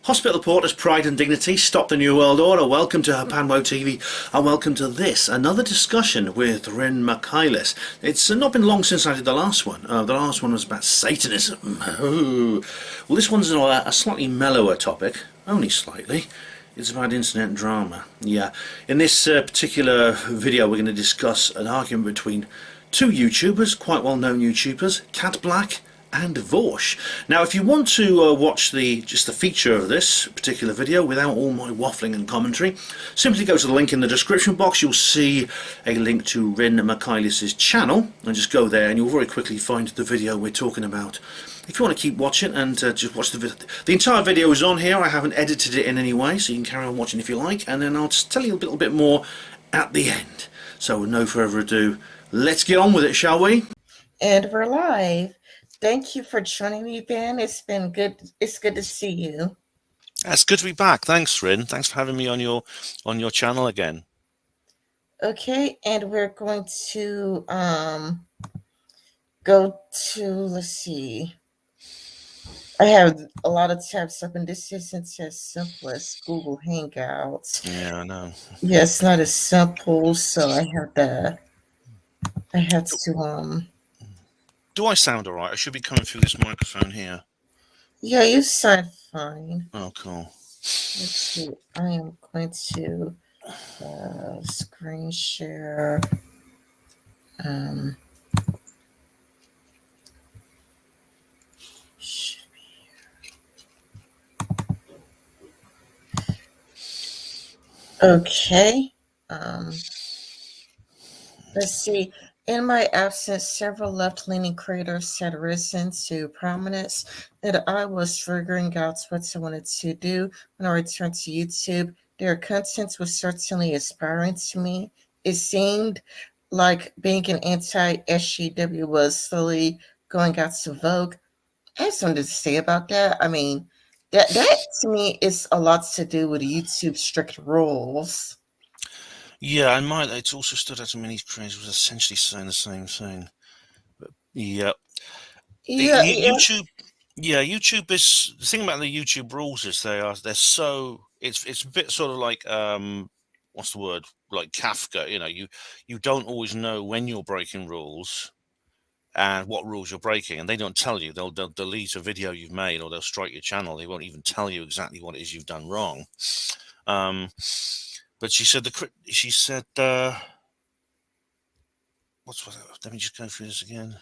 Hospital Porter's Pride and Dignity, Stop the New World Order. Welcome to Hapanwo TV and welcome to this, another discussion with Rin Michaelis. It's not been long since I did the last one. The last one was about Satanism. Ooh. Well, this one's a slightly mellower topic, only slightly. It's about internet drama. Yeah. In this particular video, we're going to discuss an argument between two YouTubers, quite well-known YouTubers, Blaque and Vaush. Now, if you want to watch just the feature of this particular video without all my waffling and commentary, simply go to the link in the description box. You'll see a link to Rin Michaelis' channel, and just go there and you'll very quickly find the video we're talking about. If you want to keep watching and just watch the video, the entire video is on here. I haven't edited it in any way, so you can carry on watching if you like, and then I'll just tell you a little bit more at the end. So with no further ado, let's get on with it, shall we? And we're live. Thank you for joining me, Ben. It's been good. It's good to see you. It's good to be back. Thanks, Rin. Thanks for having me on your channel again. Okay, and we're going to go to, let's see. I have a lot of tabs up, and this isn't as simple as Google Hangouts. Yeah, I know. Yeah, it's not as simple, so I had to Do I sound all right? I should be coming through this microphone here. Yeah, you sound fine. Oh, cool. Let's see. I am going to screen share. Should be here. Okay. Let's see. In my absence, several left-leaning creators had risen to prominence, and I was figuring out what I wanted to do when I returned to YouTube. Their content was certainly inspiring to me. It seemed like being an anti-SJW was slowly going out to vogue. I have something to say about that. I mean, that to me is a lot to do with YouTube's strict rules. Yeah, and it also stood out to many creators was essentially saying the same thing. But YouTube. Yeah, YouTube is the thing about the YouTube rules is they're so it's a bit sort of like what's the word, like Kafka. You know, you don't always know when you're breaking rules and what rules you're breaking, and they don't tell you. They'll delete a video you've made, or they'll strike your channel. They won't even tell you exactly what it is you've done wrong. But she said let me just go through this again.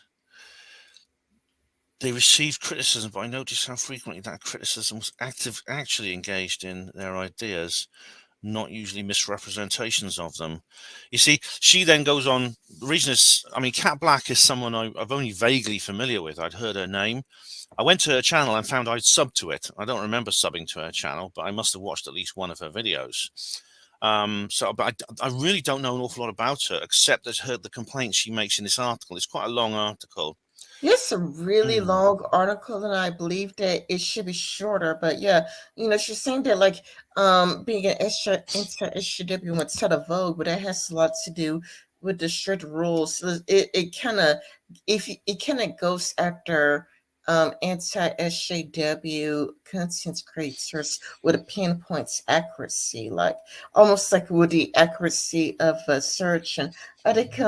They received criticism, but I noticed how frequently that criticism was actually engaged in their ideas, not usually misrepresentations of them. You see, she then goes on. The reason is, I mean, Blaque is someone I've only vaguely familiar with. I'd heard her name. I went to her channel and found I'd subbed to it. I don't remember subbing to her channel, but I must have watched at least one of her videos. But I really don't know an awful lot about her, except that the complaints she makes in this article. It's quite a long article. It's a really long article, and I believe that it should be shorter. But yeah, you know, she's saying that like being an anti-SJW went out of vogue, but that has a lot to do with the strict rules. It kind of goes after anti-SJW content creators with a pinpoint accuracy, like almost like with the accuracy of a search. And I think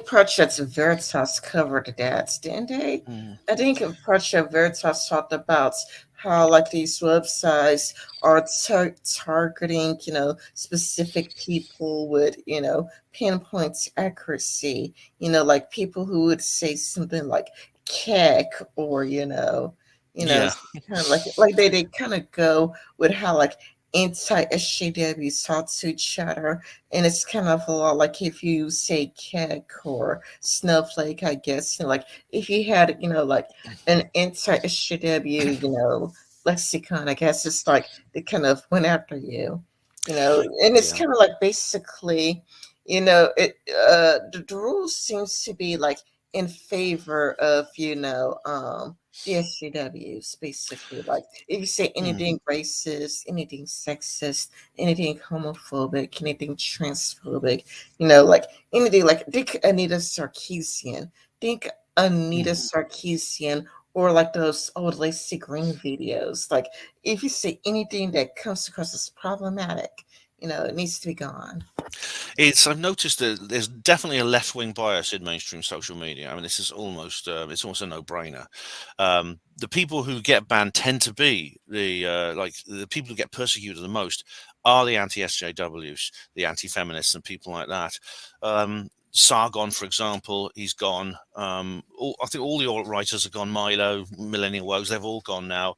Project Veritas covered that, didn't they? I think Project Veritas talked about how like these websites are targeting, you know, specific people with, you know, pinpoint accuracy, you know, like people who would say something like keck or, you know, Yeah. kind of like they kind of go with how like anti-SJWs talk to each other, and it's kind of a lot like if you say keck or snowflake, I guess, you know, like if you had, you know, like an anti-SJW, you know, lexicon, I guess it's like they kind of went after you, you know, and it's kind of like basically, you know, the rules seems to be like in favor of, you know, the SJWs, basically. Like if you say anything racist, anything sexist, anything homophobic, anything transphobic, you know, like anything, like think Anita Sarkeesian, or like those old Lacy Green videos. Like if you say anything that comes across as problematic, it needs to be gone. I've noticed that there's definitely a left-wing bias in mainstream social media. I mean, this is almost it's almost a no-brainer. The people who get banned tend to be the people who get persecuted the most are the anti-SJWs, the anti-feminists, and people like that. Sargon, for example, he's gone. I think all the alt-writers have gone. Milo, Millennial Woes, they've all gone now.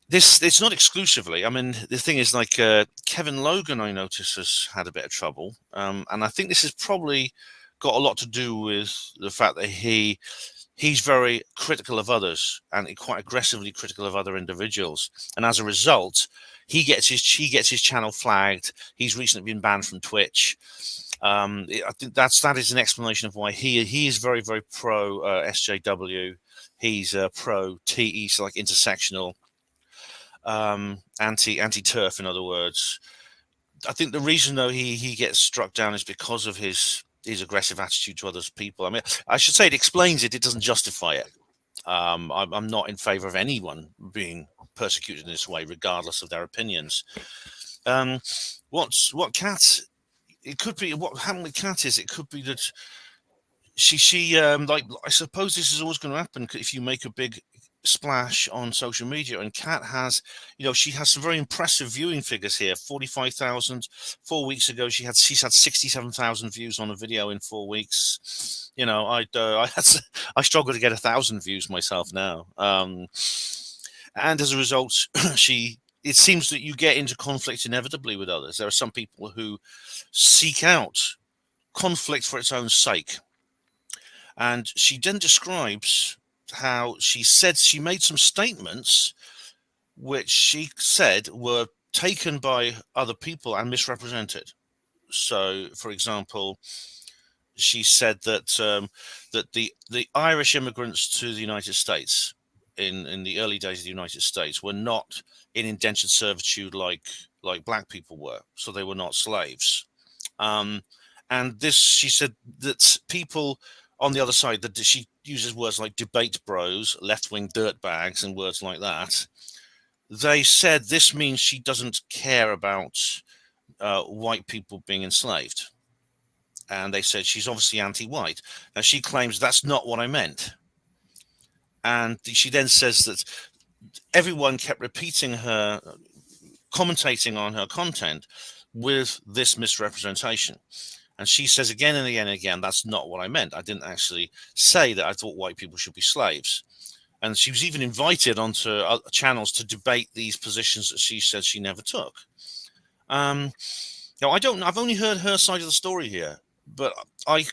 It's not exclusively. I mean, the thing is, like Kevin Logan, I notice has had a bit of trouble, and I think this has probably got a lot to do with the fact that he's very critical of others and quite aggressively critical of other individuals, and as a result, he gets his channel flagged. He's recently been banned from Twitch. I think that is an explanation of why he is very, very pro SJW. He's pro TE, so like intersectional. Anti-turf, in other words. I think the reason though he gets struck down is because of his aggressive attitude to other people. I mean, I should say it explains it. It doesn't justify it. I'm not in favor of anyone being persecuted in this way, regardless of their opinions. What Kat? It could be what happened with Kat is it could be that she like I suppose this is always going to happen if you make a big splash on social media, and Kat has, she has some very impressive viewing figures here. 45,000 4 weeks ago. She's had 67,000 views on a video in 4 weeks. I struggle to get 1,000 views myself now, and as a result, it seems that you get into conflict inevitably with others. There are some people who seek out conflict for its own sake, and she then describes how she said she made some statements which she said were taken by other people and misrepresented. So, for example, she said that that the Irish immigrants to the United States in the early days of the United States were not in indentured servitude like black people were, so they were not slaves. And this, she said that people on the other side, that she uses words like debate bros, left-wing dirtbags, and words like that. They said this means she doesn't care about white people being enslaved. And they said she's obviously anti-white. Now, she claims that's not what I meant. And she then says that everyone kept repeating her, commentating on her content with this misrepresentation. And she says again and again and again, that's not what I meant. I didn't actually say that I thought white people should be slaves. And she was even invited onto other channels to debate these positions that she said she never took. I've only heard her side of the story here, but I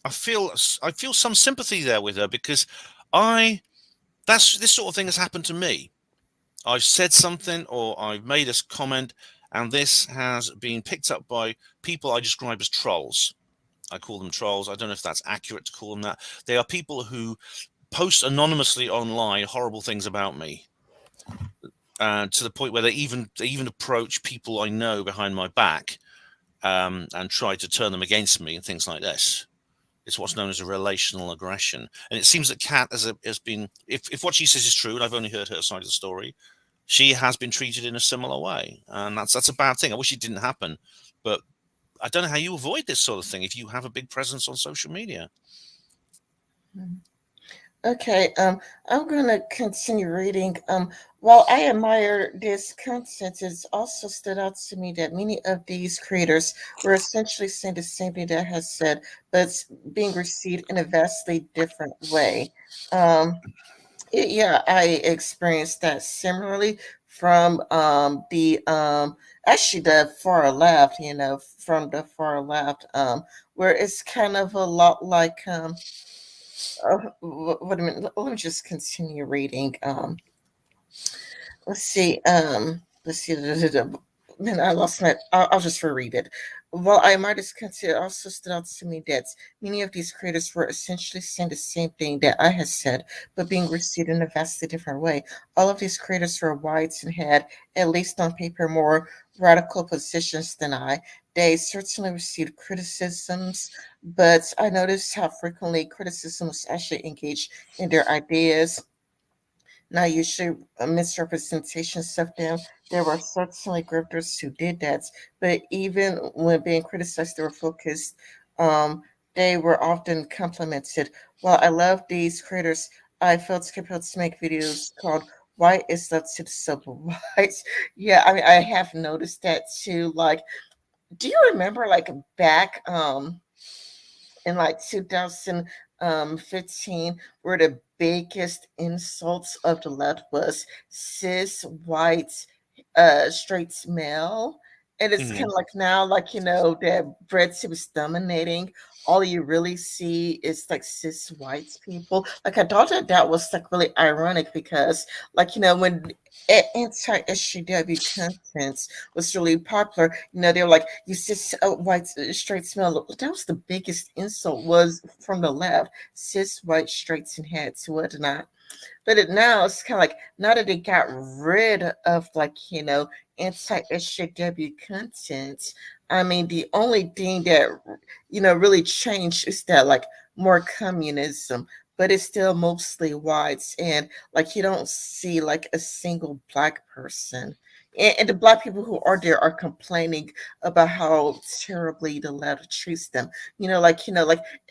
feel some sympathy there with her, because this sort of thing has happened to me. I've said something or I've made a comment, and this has been picked up by people I describe as trolls. I call them trolls. I don't know if that's accurate to call them that. They are people who post anonymously online horrible things about me, to the point where they even approach people I know behind my back, and try to turn them against me and things like this. It's what's known as a relational aggression. And it seems that Kat has been, if what she says is true, and I've only heard her side of the story, she has been treated in a similar way, and that's a bad thing. I wish it didn't happen, but I don't know how you avoid this sort of thing if you have a big presence on social media. Okay, I'm going to continue reading. While I admire this content, it's also stood out to me that many of these creators were essentially saying the same thing that I has said, but it's being received in a vastly different way. Yeah, I experienced that similarly from actually the far left, from the far left, where it's kind of a lot like wait a minute, let me just continue reading. Let's see. Let's see. Man, I lost my. I'll just reread it. Well, I might just consider also stood out to me that many of these creators were essentially saying the same thing that I had said, but being received in a vastly different way. All of these creators were whites and had, at least on paper, more radical positions than I. they certainly received criticisms, but I noticed how frequently criticism was actually engaged in their ideas, not usually misrepresentations of them. There were certainly grifters who did that, but even when being criticized, they were focused. Um, they were often complimented. Well, I love these creators. I felt compelled to make videos called "Why Is Love to the Civil Rights?" Yeah, I mean, I have noticed that too. Like, do you remember, like, back in like 2015, where the biggest insults of the left was cis white straight male? And it's kind Mhm. of like now, like, that breadsuit is dominating. All you really see is like cis white people. Like, I thought that that was like really ironic because, like, when anti SJW content was really popular, they were like, "You cis white straight male." That was the biggest insult, was from the left. Cis white straights and heads, whatnot. But now it's kind of like, now that they got rid of, like, anti SJW content, I mean, the only thing that really changed is that, like, more communism, but it's still mostly whites, and like you don't see like a single black person. And the black people who are there are complaining about how terribly the left treats them. Like,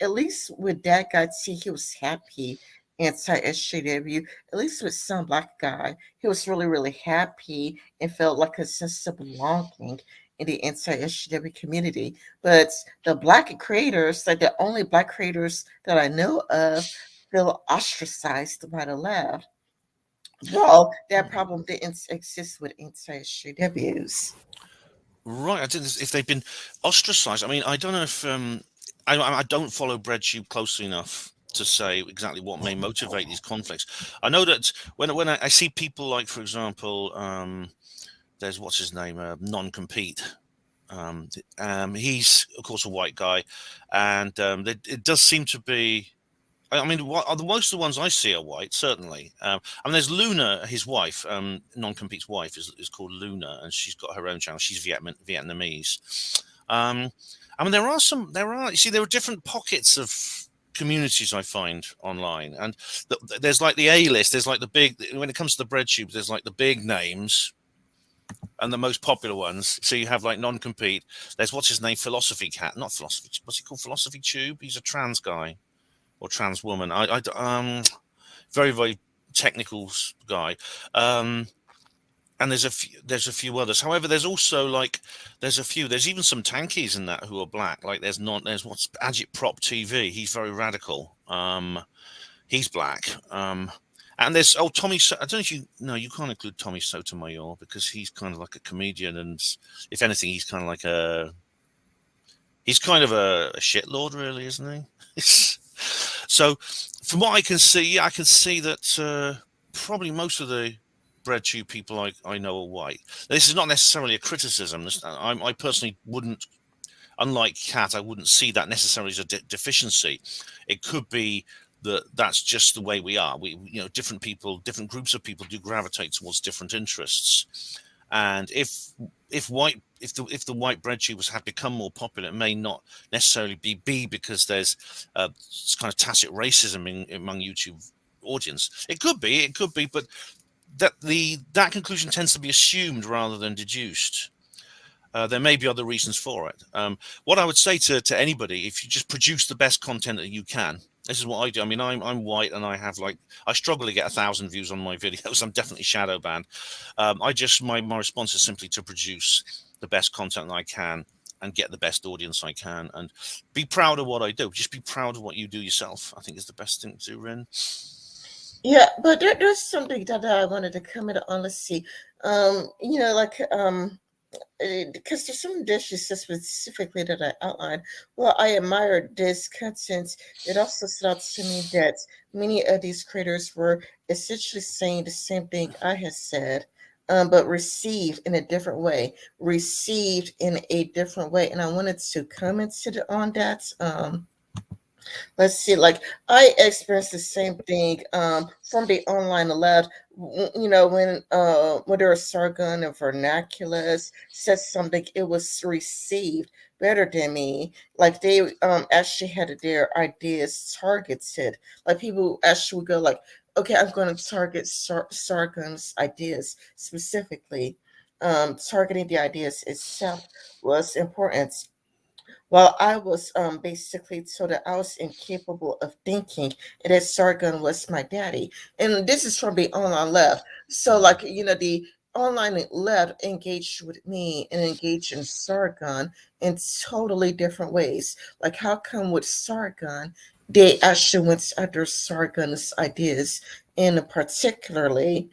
at least with that guy, see, he was happy anti SJW. At least with some black guy, he was really, really happy and felt like a sense of belonging in the anti SJW community. But the black creators, like the only black creators that I know of, feel ostracized by the left. Well, that problem didn't exist with anti SJWs. Right, I didn't. If they've been ostracized, I mean, I don't know if I don't follow BreadTube closely enough to say exactly what may motivate these conflicts. I know that when I see people like, for example, there's what's his name, Noncompete. He's of course a white guy, and it does seem to be. I mean, most of the ones I see are white, certainly. I mean, there's Luna, his wife, Non-Compete's wife is called Luna, and she's got her own channel. She's Vietnamese. I mean, you see, there are different pockets of communities I find online, and there's like the A-list. There's like the big, when it comes to the bread tube, there's like the big names and the most popular ones. So you have like Non-Compete. There's what's his name, Philosophy Cat, not Philosophy. What's he called? Philosophy Tube. He's a trans guy or trans woman. Very very technical guy. And there's a few others. However, there's also like there's even some tankies in that who are black. Like there's what's Agit Prop TV. He's very radical. He's black. And there's Tommy. I don't know if you no, you can't include Tommy Sotomayor because he's kind of like a comedian, and if anything, he's kind of like he's kind of a shitlord, really, isn't he? So, from what I can see, yeah, I can see that probably most of the breadtube people I know are white. This is not necessarily a criticism. I personally wouldn't, unlike Cat, I wouldn't see that necessarily as a deficiency. It could be that that's just the way we are. Different people, different groups of people do gravitate towards different interests. And if the white bread tubers had become more popular, it may not necessarily be because there's kind of tacit racism among YouTube audience. It could be, but that conclusion tends to be assumed rather than deduced. There may be other reasons for it. What I would say to anybody, if you just produce the best content that you can, this is what I do. I mean, I'm white and I struggle to get 1,000 views on my videos. I'm definitely shadow banned. My response is simply to produce the best content that I can and get the best audience I can and be proud of what I do. Just be proud of what you do yourself. I think is the best thing to do, Rin. Yeah, but there's something that I wanted to comment on. Let's see. Like, because there's some dishes specifically that I outlined. Well, I admired this content. It also stood out to me that many of these creators were essentially saying the same thing I had said, but received in a different way. Received in a different way, and I wanted to comment on that. Let's see, like I experienced the same thing from the online lab. You know, when there was Sargon and Vernaculus said something, it was received better than me. Like they actually had their ideas targeted. Like people actually would go like, okay, I'm going to target Sargon's ideas specifically. Targeting the ideas itself was important, while I was basically told that I was incapable of thinking and that Sargon was my daddy. And this is from the online lab. So, like, you know, the online lab engaged with me and engaged in Sargon in totally different ways. Like, how come with Sargon, they actually went after Sargon's ideas, and particularly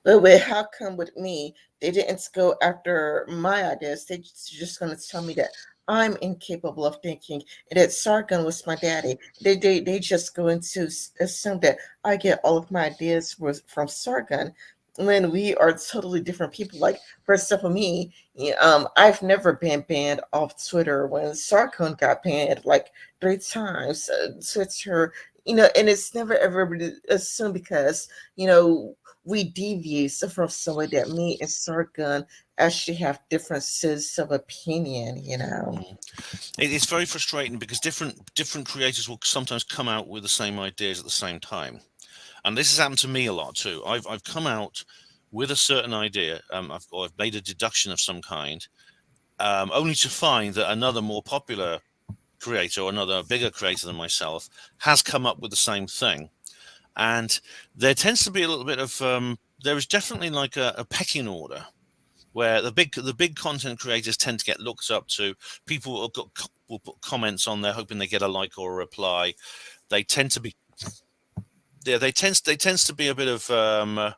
but wait, how come with me they didn't go after my ideas? They just going to tell me that I'm incapable of thinking and that Sargon was my daddy. They just going to assume that I get all of my ideas was from Sargon when we are totally different people. Like for example, me, I've never been banned off Twitter when Sargon got banned like 3 times. Twitter, you know, and it's never ever been assumed because you know we deviate from someone that me and Sargon actually have differences of opinion, you know. Mm. It's very frustrating because different creators will sometimes come out with the same ideas at the same time, and this has happened to me a lot too. I've come out with a certain idea, I've made a deduction of some kind, only to find that another more popular creator or another bigger creator than myself has come up with the same thing. And there tends to be a little bit of there is definitely like a pecking order where the big content creators tend to get looked up to. People will put comments on there hoping they get a like or a reply. They tend to be they tends to be a bit of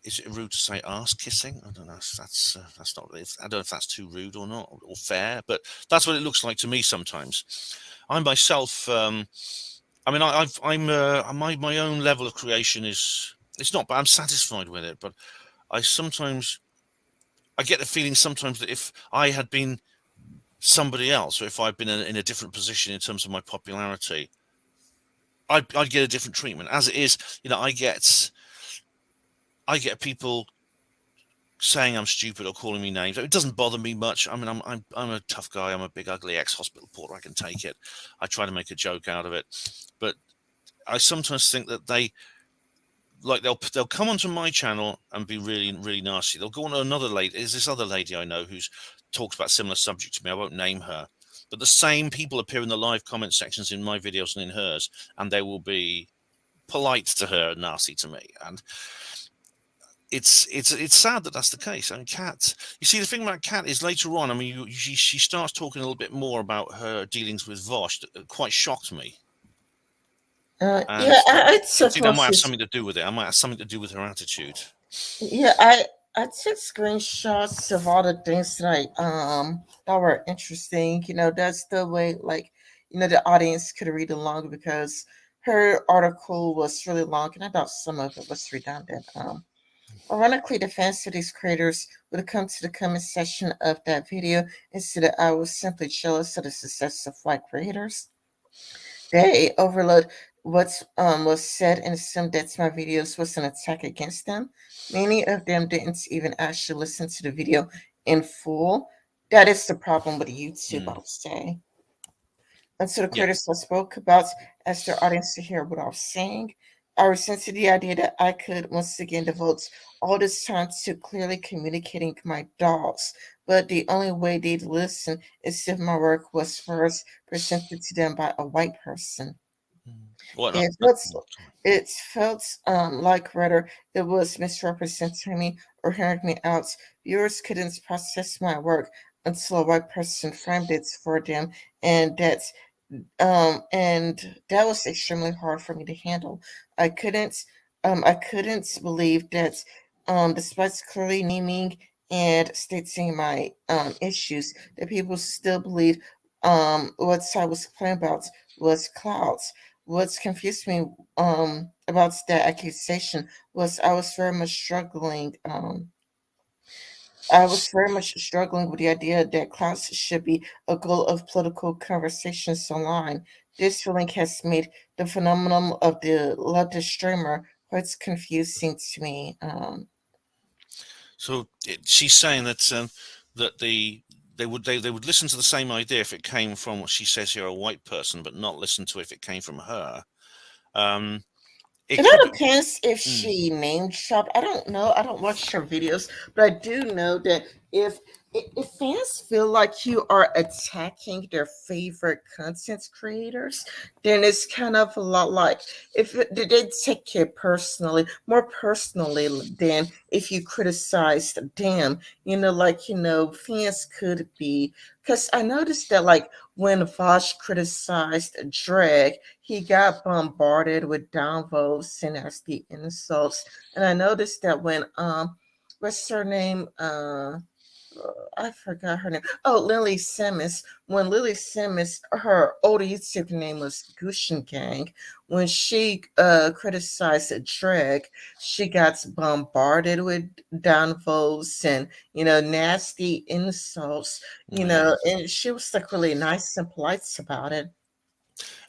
is it rude to say ass kissing? I don't know if that's not, I don't know if that's too rude or not or fair, but that's what it looks like to me sometimes. I myself, I mean, I'm my own level of creation is, it's not, but I'm satisfied with it. But I sometimes I get the feeling sometimes that if I had been somebody else, or if I'd been in a different position in terms of my popularity, I'd get a different treatment. As it is, you know, I get people saying I'm stupid or calling me names. It doesn't bother me much. I mean, I'm a tough guy. I'm a big ugly ex-hospital porter. I can take it. I try to make a joke out of it, but I sometimes think that they'll come onto my channel and be really really nasty. They'll go on to another lady. There's this other lady I know who's talks about similar subject to me. I won't name her, but the same people appear in the live comment sections in my videos and in hers, and they will be polite to her and nasty to me. And it's sad that that's the case. I mean, Kat. You see, the thing about Kat is later on. I mean, she starts talking a little bit more about her dealings with Vaush. That quite shocked me, and Yeah, I I took think that might have mostly. something to do with it. I might have something to do with her attitude. Yeah, I took screenshots of all the things that that were interesting. You know, that's the way like you know the audience could read along because her article was really long, and I thought some of it was redundant. Ironically, the fans of these creators would come to the comment section of that video and say that I was simply jealous of the success of white creators. They overload what was said and assumed that my videos was an attack against them. Many of them didn't even actually listen to the video in full. That is the problem with YouTube, I Mm. would say. And so the Yeah. creators I spoke about as their audience to hear what I was saying. I resented the idea that I could once again devote all this time to clearly communicating my thoughts, but the only way they'd listen is if my work was first presented to them by a white person. Mm. What? It No, felt, sorry. it felt like rather it was misrepresenting me or hearing me out. Viewers couldn't process my work until a white person framed it for them, and that was extremely hard for me to handle. I couldn't I couldn't believe that despite clearly naming and stating my issues, that people still believed what I was complaining about was clouds. What confused me about that accusation was I was very much struggling with the idea that class should be a goal of political conversations online. This feeling has made the phenomenon of the leftist streamer quite confusing to me. So she's saying that that they would listen to the same idea if it came from what she says here, a white person, but not listen to it if it came from her. It It could all be. depends if Mm, she name dropped. I don't know. I don't watch her videos, but I do know that if fans feel like you are attacking their favorite content creators, then it's kind of a lot like if they take it personally, more personally than if you criticized them. Fans could be, because I noticed that like when Vaush criticized Drake, he got bombarded with downvotes and nasty insults. And I noticed that when what's her name? I forgot her name. Oh, Lily Simmons. When Lily Simmons, her old YouTube name was Gushin Gang. When she criticized Drake, she got bombarded with downvotes and nasty insults. yeah. And she was like really nice and polite about it. And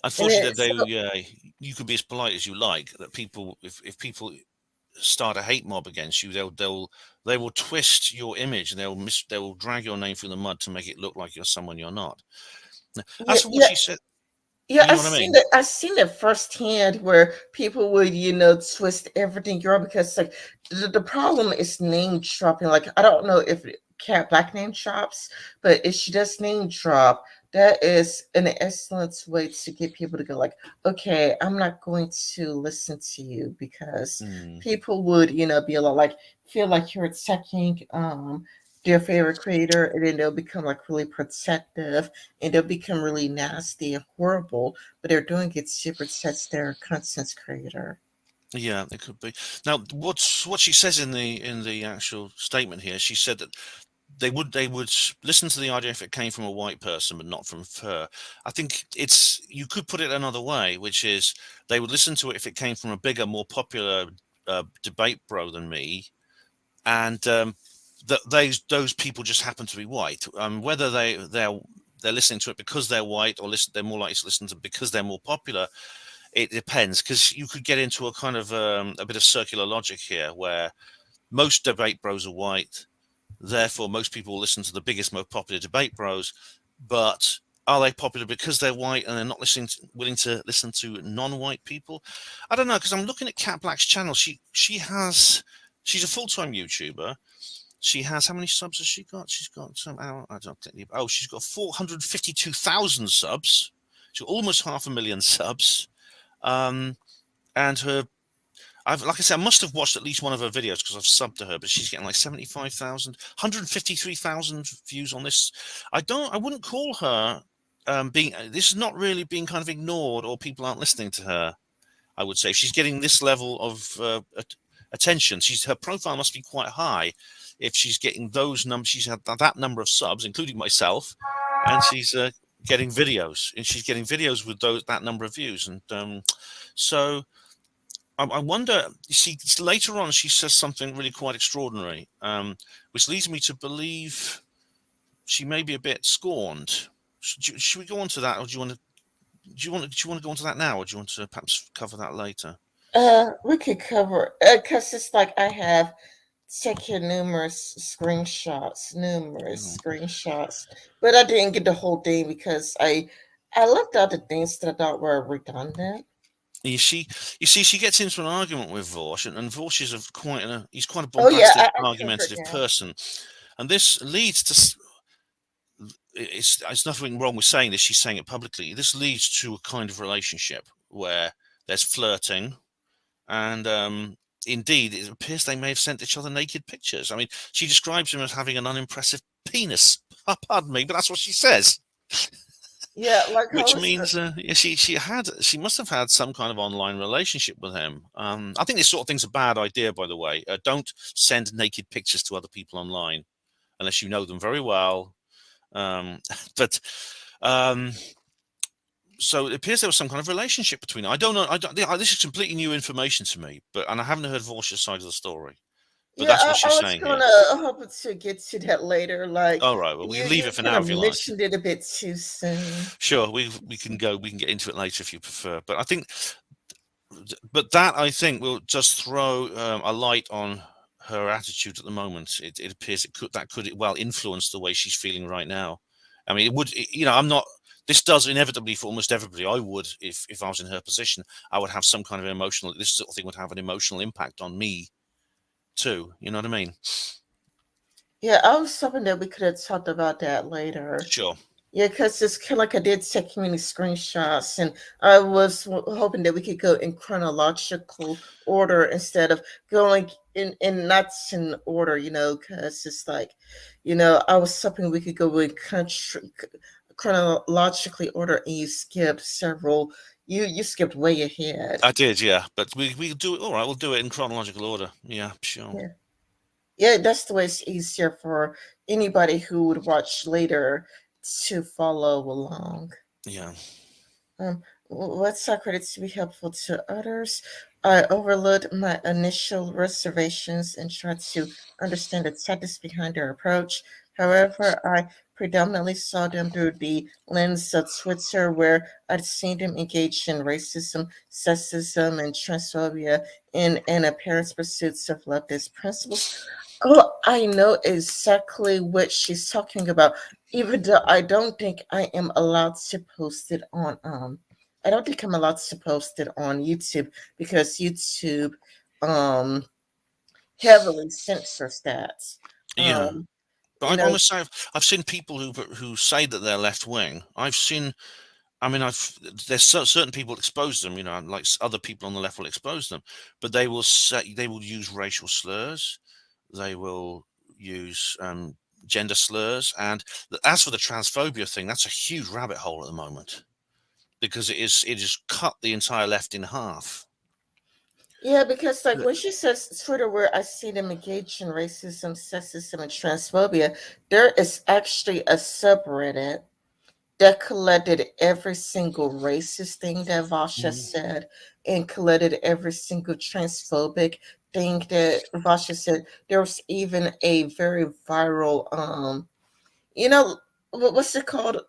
Unfortunately, it's you could be as polite as you like. That people, if people start a hate mob against you, they will twist your image and they will drag your name through the mud to make it look like you're someone you're not. yeah, As for what yeah, she said, yeah, you know what I mean? I've seen it firsthand where people would, twist everything you're because like the problem is name dropping. Like I don't know if Cat Black name drops, but if she does name drop, that is an excellent way to get people to go like, okay, I'm not going to listen to you because Mm, people would, be a lot like feel like you're attacking their favorite creator, and then they'll become like really protective and they'll become really nasty and horrible, but they're doing it to protect their content creator. yeah, it could be. Now, what she says in the actual statement here? She said that they would listen to the idea if it came from a white person, but not from her. I think you could put it another way, which is they would listen to it if it came from a bigger, more popular debate bro than me, and that those people just happen to be white. Whether they're listening to it because they're white or they're more likely to listen to it because they're more popular. It depends, because you could get into a kind of a bit of circular logic here, where most debate bros are white, therefore most people will listen to the biggest, most popular debate bros. But are they popular because they're white and they're not willing to listen to non-white people? I don't know, because I'm looking at Cat Black's channel. She's a full-time YouTuber. She has, how many subs has she got? She's got some. I don't think. Oh, she's got 452,000 subs. She's got almost 500,000 subs. Um, and like I said, I must have watched at least one of her videos because I've subbed to her, but she's getting like 75,000, 153,000 views on this. I wouldn't call her this is not really being kind of ignored or people aren't listening to her. I would say if she's getting this level of attention, her profile must be quite high. If she's getting those numbers, she's had that number of subs, including myself, and she's getting videos, and she's getting videos with that number of views, and so. I wonder. You see, later on, she says something really quite extraordinary, which leads me to believe she may be a bit scorned. Should we go on to that, or do you want to? Do you want to go on to that now, or do you want to perhaps cover that later? We could cover because it's like I have taken numerous Mm. screenshots, but I didn't get the whole thing because I left out the things that I thought were redundant. You see, she gets into an argument with Vaush, and Vaush is he's quite a Oh yeah, bombastic, I covered argumentative that. person, and this leads to. It's nothing wrong with saying this. She's saying it publicly. This leads to a kind of relationship where there's flirting, and indeed, it appears they may have sent each other naked pictures. I mean, she describes him as having an unimpressive penis. Pardon me, but that's what she says. Yeah, like I Which was. means, yeah, she must have had some kind of online relationship with him. I think this sort of thing's a bad idea, by the way. Don't send naked pictures to other people online unless you know them very well. But um, so it appears there was some kind of relationship between them. I don't know. This is completely new information to me, and I haven't heard Vosh's side of the story. But Yeah, that's what I she's was saying here. gonna hoping to get to that later. Like All right, well, we can leave you it for kind now of if you like. mentioned it a bit too soon. Sure, we can go. We can get into it later if you prefer. But I think, but that I think will just throw a light on her attitude at the moment. It appears that could well influence the way she's feeling right now. I mean, it would. I'm not. This does inevitably for almost everybody. I would, if I was in her position, I would have some kind of emotional. This sort of thing would have an emotional impact on me too. You know what I mean? Yeah, I was hoping that we could have talked about that later. Sure. Yeah, because it's kind of like I did take many screenshots, and I was hoping that we could go in chronological order instead of going in not in order, because it's like, I was hoping we could go in chronologically order, and you skipped several. You skipped way ahead. I did, yeah. But we do it. All right, we'll do it in chronological order. Yeah, sure. Yeah, yeah, that's the way it's easier for anybody who would watch later to follow along. Yeah. Let Socrates to be helpful to others. I overlooked my initial reservations and tried to understand the tactics behind their approach. However, I predominantly saw them through the lens of Twitter, where I'd seen them engage in racism, sexism, and transphobia in an apparent pursuit of leftist principles. Oh, I know exactly what she's talking about, even though I don't think I am allowed to post it on I don't think I'm allowed to post it on YouTube because YouTube um heavily censors that. Yeah. Um, But you I know, must say, I've seen people who say that they're left wing. I've seen. I mean, there's certain people expose them. Like other people on the left will expose them, but they will use racial slurs. They will use gender slurs, and as for the transphobia thing, that's a huge rabbit hole at the moment because it is cut the entire left in half. yeah, because like when she says Twitter where I see them engage in racism, sexism, and transphobia, there is actually a subreddit that collected every single racist thing that Vaush has Mhm. said and collected every single transphobic thing that Vaush has said. There was even a very viral, what's it called?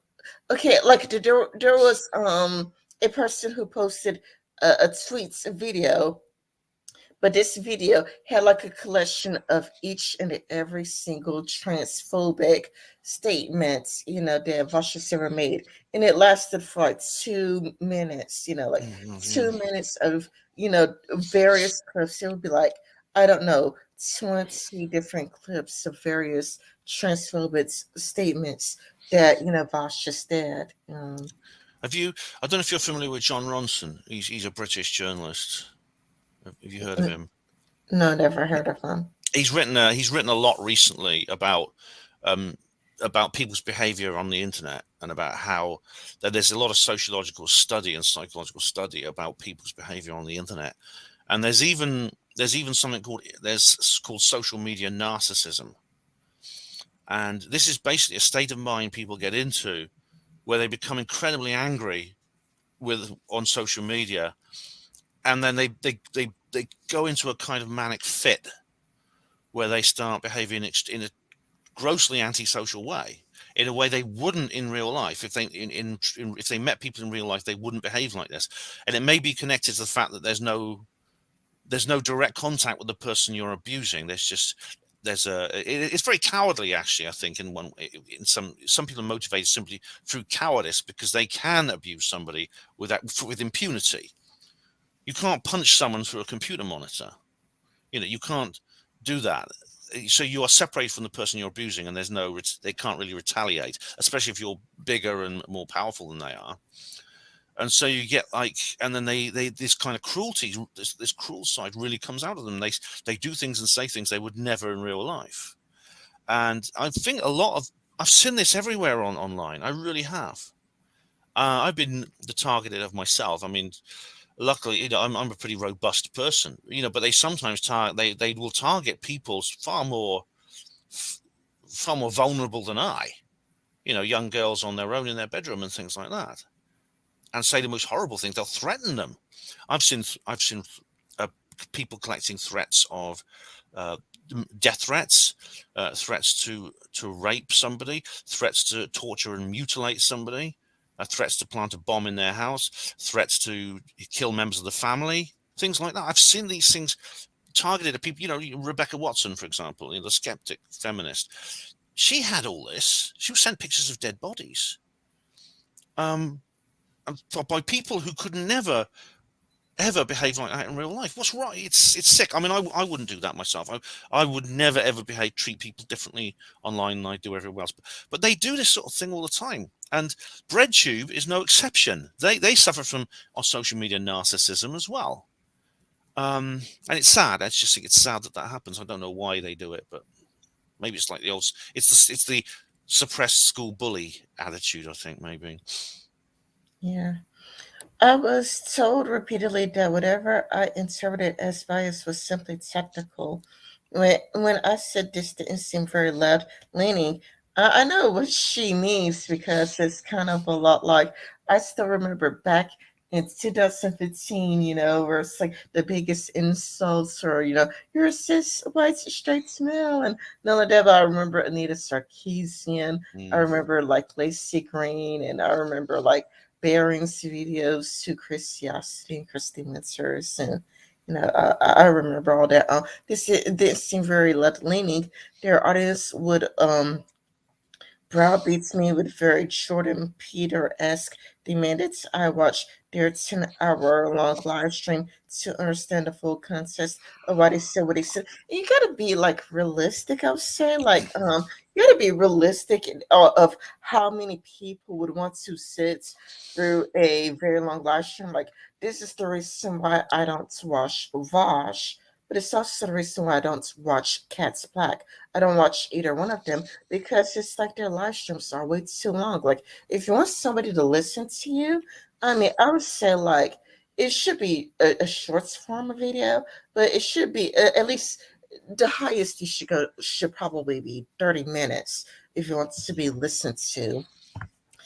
Okay, like there was a person who posted a tweets a video, but this video had like a collection of each and every single transphobic statements, that Vaush ever made. And it lasted for like 2 minutes, like Mhm, yeah. 2 minutes of, various clips. It would be like, I don't know, 20 different clips of various transphobic statements that, Vaush just did. Have you? I don't know if you're familiar with John Ronson. He's a British journalist. Have you heard of him? No, never heard of them. He's written a lot recently um, about people's behavior on the internet and about how that there's a lot of sociological study and psychological study about people's behavior on the internet, and there's even something called social media narcissism, and this is basically a state of mind people get into where they become incredibly angry with on social media, and then they go into a kind of manic fit where they start behaving in a grossly antisocial way, in a way they wouldn't in real life. If they met people in real life, they wouldn't behave like this. And it may be connected to the fact that there's no direct contact with the person you're abusing. It's very cowardly, actually. I think in some people are motivated simply through cowardice because they can abuse somebody with impunity. You can't punch someone through a computer monitor. You can't do that. So you are separated from the person you're abusing, and they can't really retaliate, especially if you're bigger and more powerful than they are. And so you get and then they this kind of cruelty, this cruel side really comes out of them. They do things and say things they would never in real life. And I think I've seen this everywhere online. I really have. I've been the targeted of myself. I mean, luckily, I'm a pretty robust person, but they sometimes they will target people far more vulnerable than I, young girls on their own in their bedroom and things like that, and say the most horrible things. They'll threaten them. I've seen people collecting threats of death threats, threats to rape somebody, threats to torture and mutilate somebody, threats to plant a bomb in their house, threats to kill members of the family, things like that. I've seen these things targeted at people. Rebecca Watson, for example, the skeptic feminist. She had all this. She was sent pictures of dead bodies by people who could never ever behave like that in real life. What's right? It's sick. I mean, I wouldn't do that myself. I would never ever treat people differently online than I do everywhere else. But they do this sort of thing all the time. And BreadTube is no exception. They suffer from social media narcissism as well. And it's sad. I just think it's sad that happens. I don't know why they do it, but maybe it's like it's the suppressed school bully attitude, I think, maybe. Yeah. I was told repeatedly that whatever I interpreted as bias was simply technical. When I said this didn't seem very left leaning, I know what she means because it's kind of a lot like I still remember back in 2015, where it's like the biggest insults or, you're a cis white straight male and none of that. But I remember Anita Sarkeesian. I remember like Lacey Green, and I remember like Bearings videos to Christiosity and Christy Mitzers, and I remember all that. This didn't seem very left leaning. Their audience would browbeats me with very Jordan Peter-esque demanded I watch their 10-hour long live stream to understand the full context of what he said, You gotta be like realistic, I would say. Like, you gotta be realistic of how many people would want to sit through a very long live stream. Like, this is the reason why I don't watch Vaush, but it's also the reason why I don't watch Cat's Blaque. I don't watch either one of them because it's like their live streams are way too long. Like, if you want somebody to listen to you, I mean, I would say like it should be a short form of video, but it should be at least the highest you should go should probably be 30 minutes if you want to be listened to.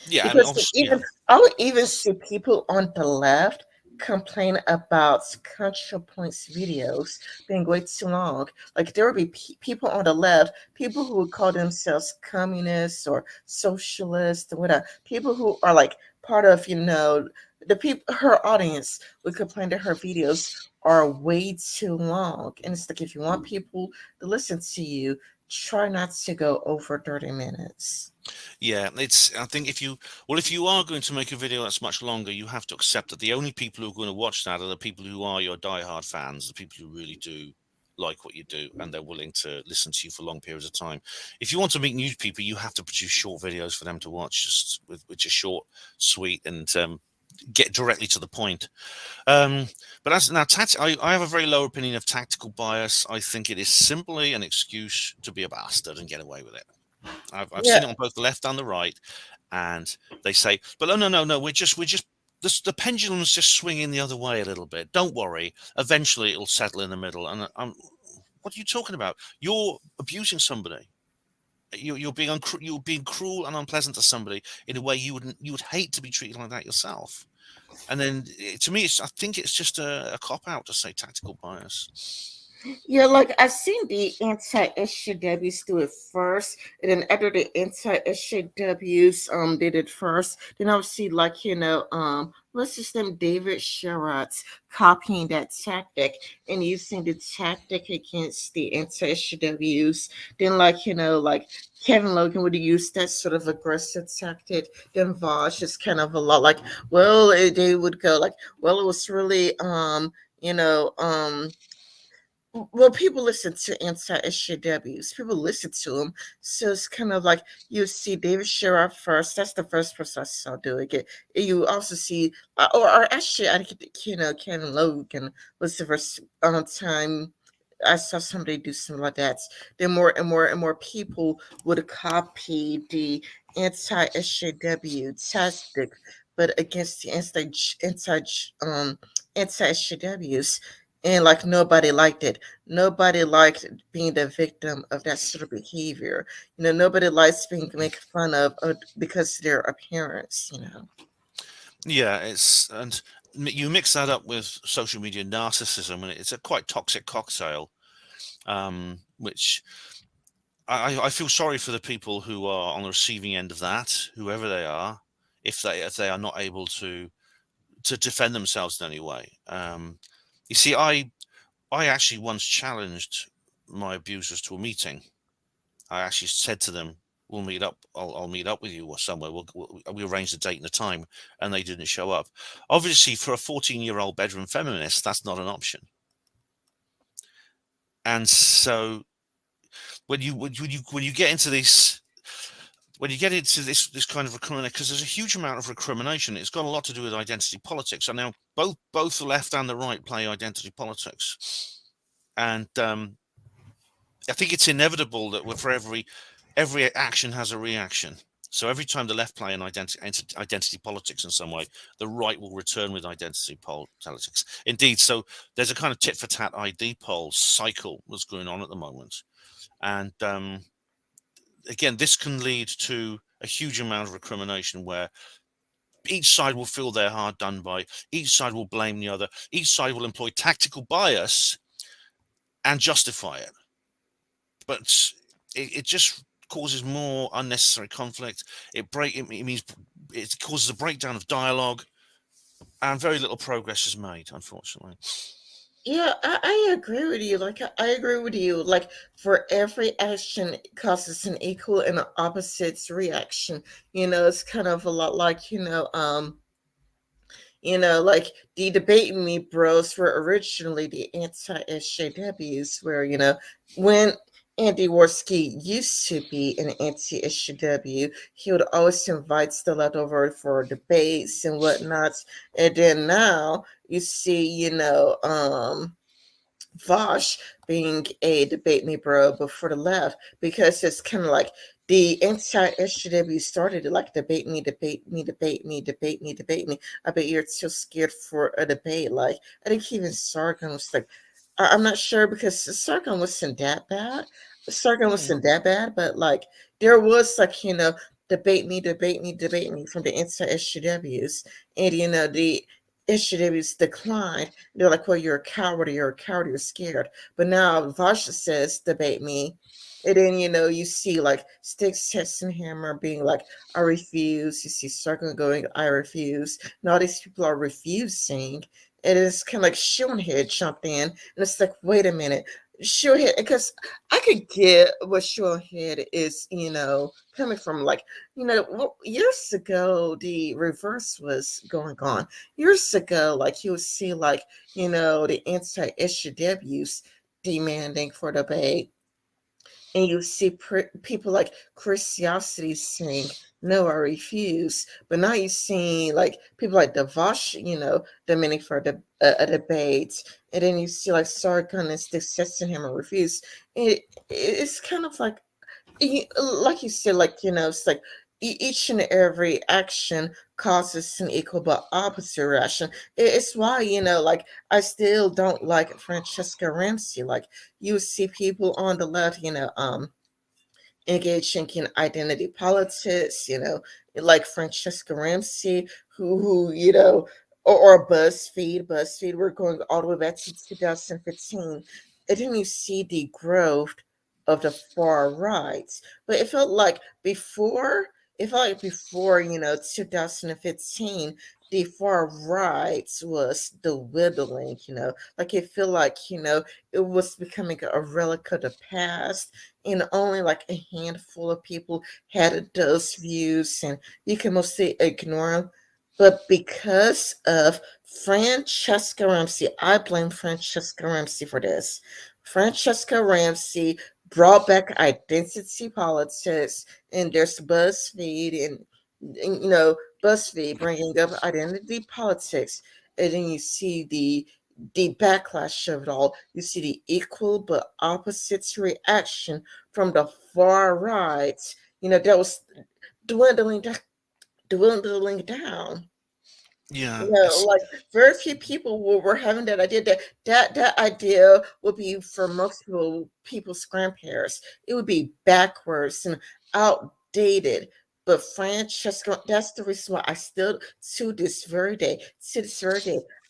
Yeah, and Because obviously, even I would even see people on the left complain about ContraPoints videos being way too long. Like there would be people on the left, people who would call themselves communists or socialists or whatever, people who are like part of, the people, her audience would complain that her videos are way too long. And it's like, if you want people to listen to you, try not to go over 30 minutes. yeah, I think if you are going to make a video that's much longer, you have to accept that the only people who are going to watch that are the people who are your diehard fans, the people who really do like what you do, and they're willing to listen to you for long periods of time. If you want to meet new people, you have to produce short videos for them to watch, just which are short, sweet, and get directly to the point. But as now, I have a very low opinion of tactical bias. I think it is simply an excuse to be a bastard and get away with it. I've seen it on both the left and the right, and they say, "But no, we're just the pendulum's just swinging the other way a little bit. Don't worry, eventually it'll settle in the middle." And what are you talking about? You're abusing somebody. You're being cruel and unpleasant to somebody in a way you would hate to be treated like that yourself. And then, to me, I think it's just a cop out to say tactical bias. Yeah, like I've seen the anti-SJWs do it first, and then after the anti-SJWs did it first, then I'll see like what's his name, David Sherrod's copying that tactic and using the tactic against the anti-SJWs. Then like Kevin Logan would use that sort of aggressive tactic. Then Vaush is kind of a lot like, well, they would go like, well, it was really well, people listen to anti-SJWs. People listen to them. So it's kind of like you see David Sherrod first. That's the first person I saw doing it. And you also see, or actually, I think, Kevin Logan was the first time I saw somebody do something like that. Then more and more and more people would copy the anti-SJW tactic, but against the anti-SJWs. And like nobody liked it. Nobody liked being the victim of that sort of behavior. Nobody likes being made fun of because of their appearance. Yeah, you mix that up with social media narcissism, and it's a quite toxic cocktail. which I feel sorry for the people who are on the receiving end of that, whoever they are, if they are not able to defend themselves in any way. You see, I actually once challenged my abusers to a meeting. I actually said to them, "We'll meet up. I'll meet up with you or somewhere. We arranged a date and a time," and they didn't show up. Obviously, for a 14-year-old bedroom feminist, that's not an option. And so, when you get into this. When you get into this kind of recrimination, because there's a huge amount of recrimination, it's got a lot to do with identity politics. And now both the left and the right play identity politics, and I think it's inevitable that for every action has a reaction. So every time the left play an identity politics in some way, the right will return with identity politics. Indeed, so there's a kind of tit for tat ID poll cycle that's going on at the moment, and again, this can lead to a huge amount of recrimination where each side will feel they're hard done by, each side will blame the other, each side will employ tactical bias and justify it. But it just causes more unnecessary conflict. It causes a breakdown of dialogue, and very little progress is made, unfortunately. Yeah, I agree with you. Like, I agree with you. Like, for every action causes an equal and an opposite reaction. It's kind of a lot like, like the debate me bros were originally the anti-SJWs, where, when Andy Worski used to be an anti-SJW, he would always invite the leftover for debates and whatnot. And then now you see, Vaush being a debate me bro before the left, because it's kind of like the anti-SJW started it like debate me, debate me, debate me, debate me, debate me. I bet you're too scared for a debate. Like, I think even Sargon was like, I'm not sure, because Sargon wasn't that bad. Sargon wasn't that bad, but like there was like, debate me, debate me, debate me from the anti-SJWs. And the SJWs declined. They're like, well, you're a coward, you're scared. But now Vaush says, debate me. And then, you see like Sticks, Chest, and Hammer being like, I refuse. You see Sargon going, I refuse. And all these people are refusing. And it's kind of like Shonehead jumped in. And it's like, wait a minute. Shonehead, because I could get what Shonehead is, coming from. Like, years ago, the reverse was going on. Years ago, like, you would see, like, the anti-SJWs demanding for debate. And you see people like Curiosity saying, no, I refuse. But now you see like people like Vaush, demanding for a debate. And then you see like Sargon and Sticks him or refuse. It's kind of like you said, like, it's like each and every action causes an equal but opposite reaction. It's why, like, I still don't like Francesca Ramsey. Like, you see people on the left, engaging in identity politics, like Francesca Ramsey, who or BuzzFeed, we're going all the way back to 2015. And then you see the growth of the far right. But it felt like before, 2015, the far right was dwindling, like it felt like, it was becoming a relic of the past, and only like a handful of people had those views, and you can mostly ignore them. But because of Francesca Ramsey, I blame Francesca Ramsey for this. Francesca Ramsey brought back identity politics, and there's BuzzFeed and BuzzFeed bringing up identity politics, and then you see the backlash of it all. You see the equal but opposite reaction from the far right. That was dwindling down. Yeah, Like very few people were having that idea. That idea would be for most people's grandparents. It would be backwards and outdated. But Francesca, that's the reason why I still, to this very day,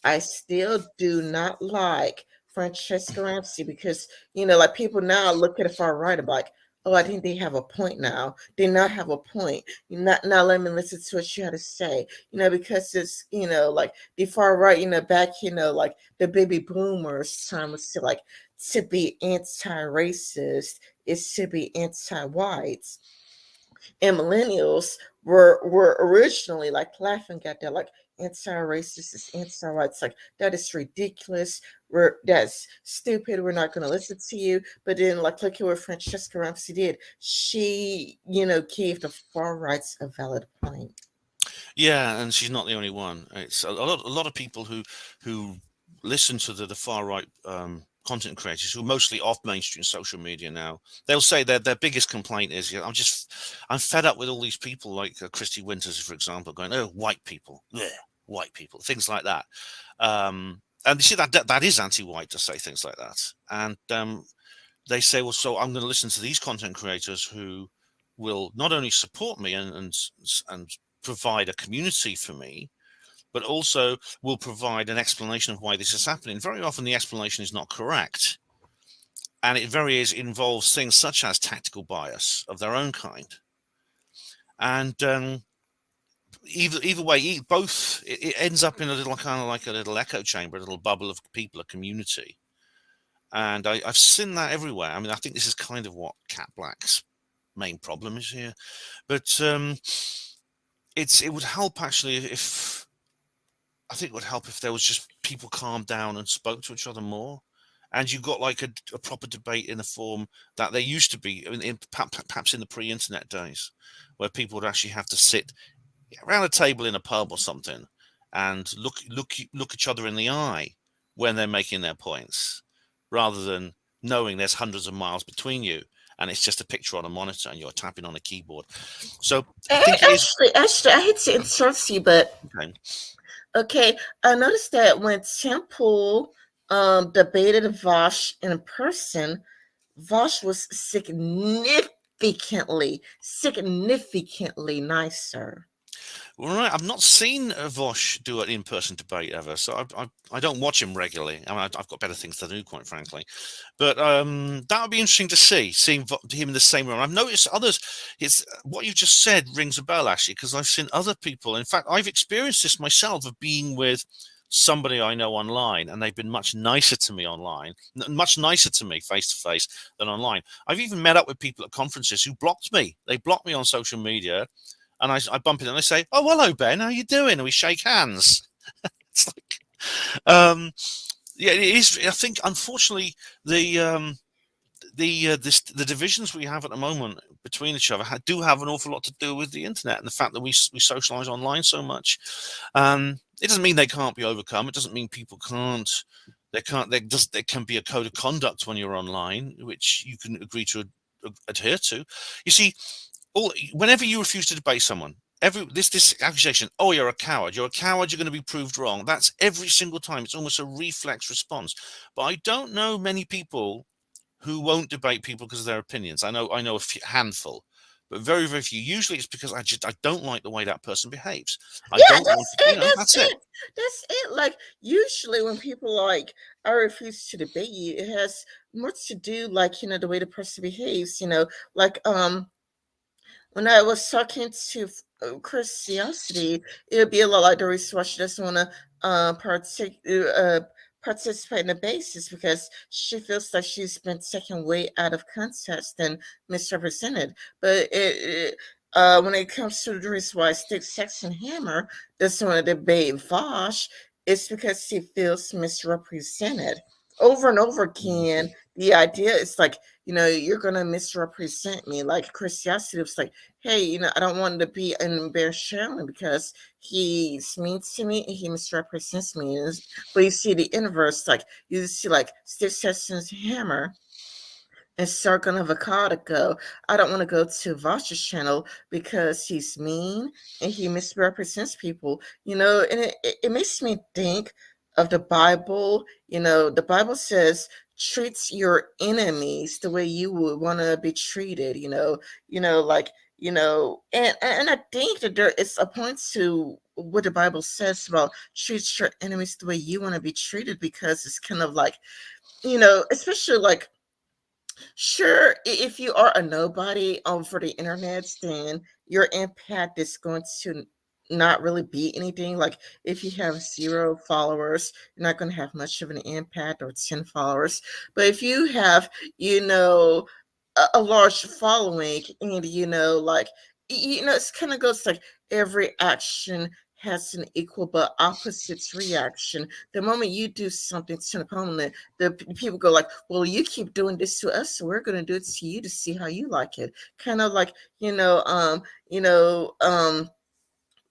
I still do not like Francesca Ramsey, because like people now look at the far right and be like, oh, I think they have a point now. They not have a point. Not now let me listen to what you had to say. Because it's like the far right, back, like the baby boomers time was to be anti-racist is to be anti-white. And millennials were originally like laughing at that, like anti-racist is anti-white. It's like that is ridiculous. That's stupid. We're not going to listen to you. But then, like, look at what Francesca Ramsey did. She, gave the far rights a valid point. Yeah, and she's not the only one. It's a lot of people who listen to the far right content creators who are mostly off mainstream social media now. They'll say their biggest complaint is, I'm fed up with all these people like Christy Winters, for example, going, oh, white people, yeah, white people, things like that. And you see that is anti-white to say things like that. And they say, well, so I'm going to listen to these content creators who will not only support me and provide a community for me, but also will provide an explanation of why this is happening. Very often the explanation is not correct. And it involves things such as tactical bias of their own kind. And either way, it ends up in a little kind of like a little echo chamber, a little bubble of people, a community. And I've seen that everywhere. I mean, I think this is kind of what Cat Blaque's main problem is here. But it would help actually if there was just people calmed down and spoke to each other more, and you got like a proper debate in a form that there used to be perhaps in the pre-internet days, where people would actually have to sit around a table in a pub or something and look each other in the eye when they're making their points, rather than knowing there's hundreds of miles between you and it's just a picture on a monitor and you're tapping on a keyboard. So I think actually, I hate to interrupt you, but okay, I noticed that when Temple debated Vaush in person, Vaush was significantly nicer. Well, right, I've not seen Vaush do an in-person debate ever, so I don't watch him regularly. I mean, I've got better things to do, quite frankly. But that would be interesting to seeing him in the same room. I've noticed others. What you just said rings a bell, actually, because I've seen other people. In fact, I've experienced this myself of being with somebody I know online, and they've been much nicer to me online, much nicer to me face-to-face than online. I've even met up with people at conferences who blocked me. They blocked me on social media. And I bump into them and I say, oh, hello, Ben, how you doing? And we shake hands. It's like, yeah, it is. I think, unfortunately, the divisions we have at the moment between each other do have an awful lot to do with the internet and the fact that we socialize online so much. It doesn't mean they can't be overcome. It doesn't mean people can't. There can be a code of conduct when you're online, which you can agree to adhere to. You see, whenever you refuse to debate someone, this accusation, oh, you're a coward, you're going to be proved wrong. That's every single time. It's almost a reflex response. But I don't know many people who won't debate people because of their opinions. I know a handful, but very, very few. Usually it's because I don't like the way that person behaves. That's it. Like, usually when people like, I refuse to debate you, it has more to do like, the way the person behaves, like, when I was talking to Christianity, it would be a lot like the reason why she doesn't want to participate in the basis, because she feels like she's been taken way out of context and misrepresented. But when it comes to the reason why Stick, Sex, and Hammer doesn't want to debate Vaush, it's because she feels misrepresented. Over and over again, the idea is like, you're going to misrepresent me. Like Christianity was like, hey, I don't want to be an embarrassed shaman because he's mean to me and he misrepresents me. But you see the inverse, like you see like Steve Sesson's Hammer and Sargon of Akkad go, I don't want to go to Vaush's channel because he's mean and he misrepresents people, and it makes me think of the Bible. The Bible says, treats your enemies the way you would want to be treated, and I think that there is a point to what the Bible says about treat your enemies the way you want to be treated, because it's kind of like especially like, sure, if you are a nobody over the internet, then your impact is going to not really be anything. Like if you have 0 followers, you're not going to have much of an impact, or 10 followers. But if you have, a large following, and like, it's kind of goes like every action has an equal but opposites reaction. The moment you do something to an opponent, the people go like, well, you keep doing this to us, so we're going to do it to you to see how you like it. Kind of like,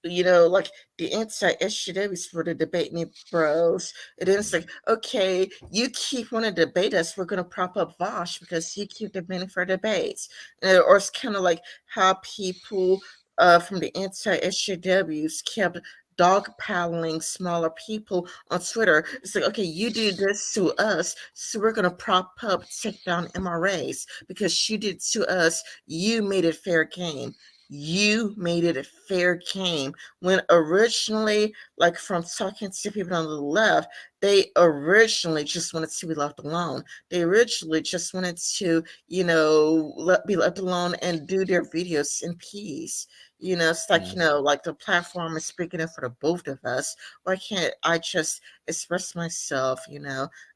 like the anti-SJWs for the debate me bros. And then it's like, okay, you keep wanting to debate us, we're going to prop up Vaush because you keep demanding for debates. Or it's kind of like how people from the anti-SJWs kept dog paddling smaller people on Twitter. It's like, okay, you do this to us, so we're going to prop up, take down MRAs because you did to us, you made it fair game. You made it a fair game when originally, like from talking to people on the left, they originally just wanted to be left alone. They originally just wanted to, be left alone and do their videos in peace. It's like, like the platform is speaking up for the both of us. Why can't I just express myself,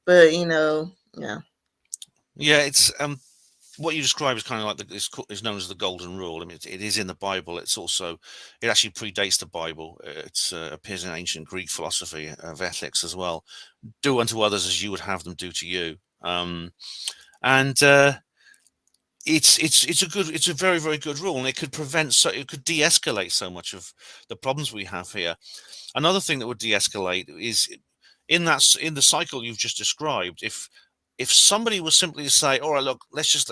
But, yeah. Yeah, it's what you describe is kind of like is known as the golden rule. I mean, it is in the Bible. It actually predates the Bible. It appears in ancient Greek philosophy of ethics as well. Do unto others as you would have them do to you. And it's a very, very good rule, and it could it could de-escalate so much of the problems we have here. Another thing that would de-escalate is in the cycle you've just described. If somebody was simply to say, all right, look, let's just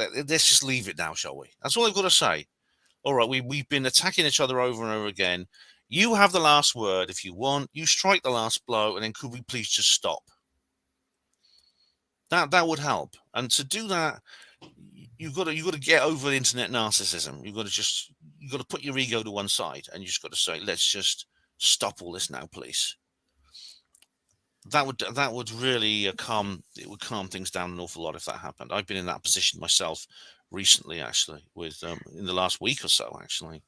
leave it now, shall we? That's all they've got to say. All right, we've been attacking each other over and over again. You have the last word if you want. You strike the last blow, and then could we please just stop? That would help. And to do that, you've got to get over the internet narcissism. You've got to put your ego to one side, and you just got to say, let's just stop all this now, please. That would really calm things down an awful lot if that happened. I've been in that position myself recently, actually, with in the last week or so, actually.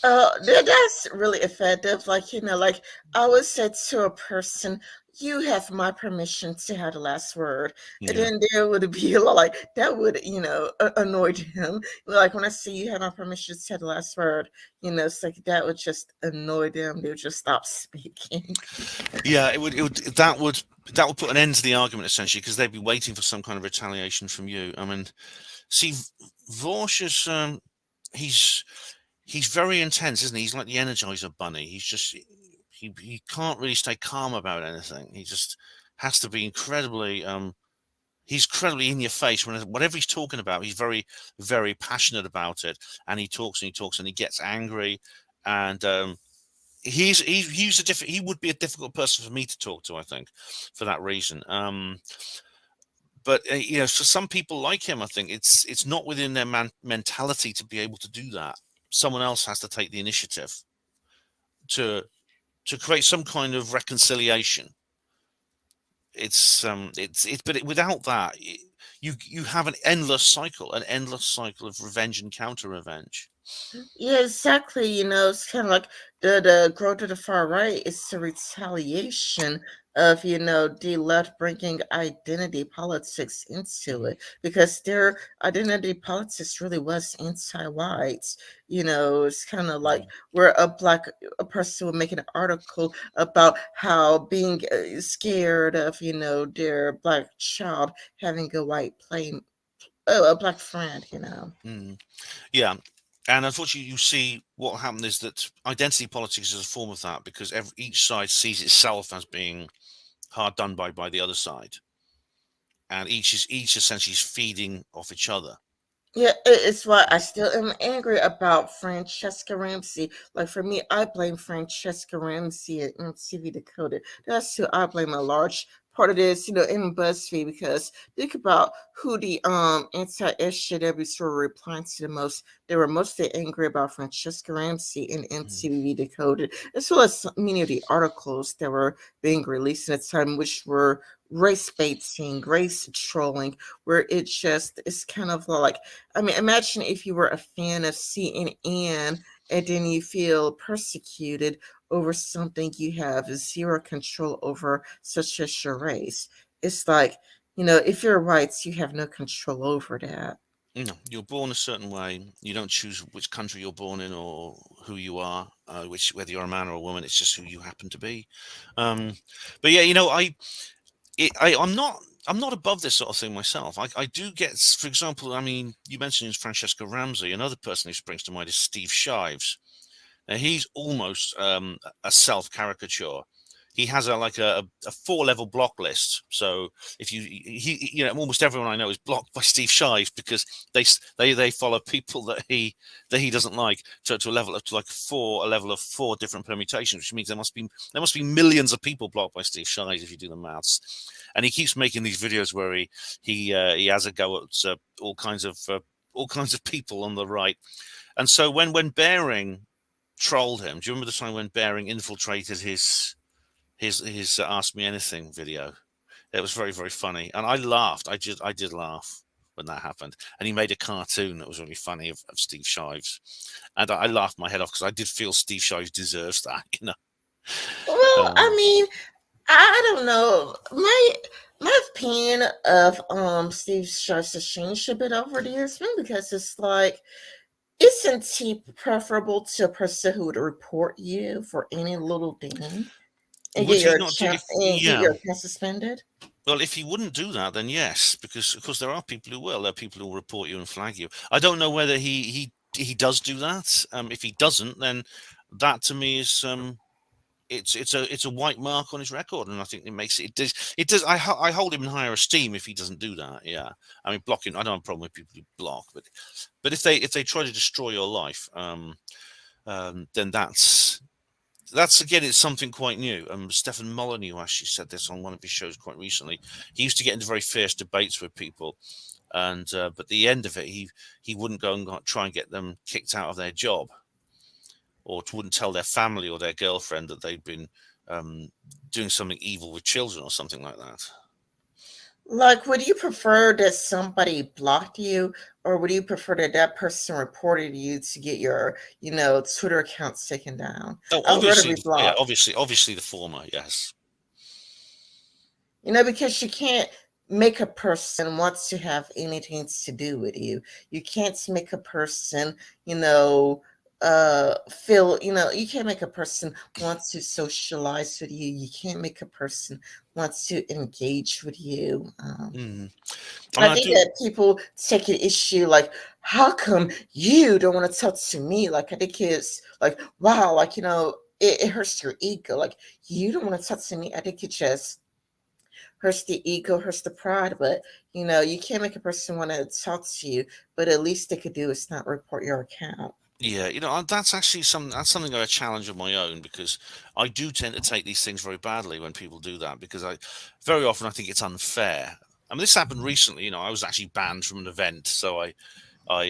That's really effective. Like, like I would say to a person, you have my permission to have the last word. And Yeah. then there would be a lot like that would, annoy them. Like when I see you have my permission to have the last word, it's like that would just annoy them. They would just stop speaking. Yeah, that would put an end to the argument essentially, because they'd be waiting for some kind of retaliation from you. I mean, see, Vaush is he's very intense, isn't he? He's like the Energizer Bunny. He can't really stay calm about anything. He just has to be incredibly he's incredibly in your face when whatever he's talking about. He's very, very passionate about it, and he talks and he talks and he gets angry, and he would be a difficult person for me to talk to, I think, for that reason. But for some people like him, I think it's not within their mentality to be able to do that. Someone else has to take the initiative to create some kind of reconciliation. But without that, you have an endless cycle of revenge and counter revenge. Yeah, exactly. It's kind of like the growth of the far right is the retaliation of, the left bringing identity politics into it, because their identity politics really was anti-whites. It's kind of like where a person would make an article about how being scared of, their Black child having a a Black friend. Yeah. And unfortunately, you see what happened is that identity politics is a form of that, because each side sees itself as being hard done by the other side, and each essentially is feeding off each other. Yeah, it's why I still am angry about Francesca Ramsey. Like for me, I blame Francesca Ramsey and MTV Decoded. That's who I blame a large part of this, in BuzzFeed, because think about who the anti-SJWs were replying to the most. They were mostly angry about Francesca Ramsey and MTV Decoded, as well as many of the articles that were being released at the time, which were race baiting, race trolling, where it's kind of like, I mean, imagine if you were a fan of CNN and then you feel persecuted over something you have zero control over, such as your race. It's like, if you're white, you have no control over that. No, you're born a certain way. You don't choose which country you're born in or who you are, whether you're a man or a woman. It's just who you happen to be. Um, but yeah, I'm not above this sort of thing myself. I do get, for example, I mean, you mentioned Francesca Ramsey. Another person who springs to mind is Steve Shives. Now he's almost a self caricature. He has a 4-level block list. So if almost everyone I know is blocked by Steve Shives because they follow people that he doesn't like to a level of 4 different permutations, which means there must be millions of people blocked by Steve Shives if you do the maths. And he keeps making these videos where he has a go at all kinds of people on the right. And so when Bering trolled him, do you remember the time when Bering infiltrated his Ask Me Anything video? It was very, very funny, and I laughed. I did laugh when that happened. And he made a cartoon that was really funny of Steve Shives, and I laughed my head off because I did feel Steve Shives deserves that. Well, I mean, I don't know. My opinion of Steve Shives has changed a bit over the years, mainly because it's like, isn't he preferable to a person who would report you for any little thing and Would get he your not do? your account suspended? Well, if he wouldn't do that, then yes, because of course there are people who will. There are people who will report you and flag you. I don't know whether he does do that. If he doesn't, then that to me is it's a white mark on his record, and I think it does. I hold him in higher esteem if he doesn't do that. Yeah, I mean blocking. I don't have a problem with people who block, but if they try to destroy your life, then that's again, it's something quite new. Stefan Molyneux actually said this on one of his shows quite recently. He used to get into very fierce debates with people, and but at the end of it, he wouldn't go and try and get them kicked out of their job, or wouldn't tell their family or their girlfriend that they'd been doing something evil with children or something like that. Like, would you prefer that somebody blocked you, or would you prefer that that person reported you to get your, Twitter account taken down? Oh, I would rather obviously, be yeah, blocked. obviously the former, yes. Because you can't make a person want to have anything to do with you. You can't make a person, feel, you can't make a person want to socialize with you. You can't make a person want to engage with you. Mm. I think that people take an issue like, how come you don't want to talk to me? Like, I think it's like, wow, like, it hurts your ego. Like, you don't want to talk to me. I think it just hurts the ego, hurts the pride. But, you can't make a person want to talk to you. But at least they could do is not report your account. Yeah, that's actually that's something of a challenge of my own, because I do tend to take these things very badly when people do that, because I very often I think it's unfair. I mean, this happened recently. I was actually banned from an event, so I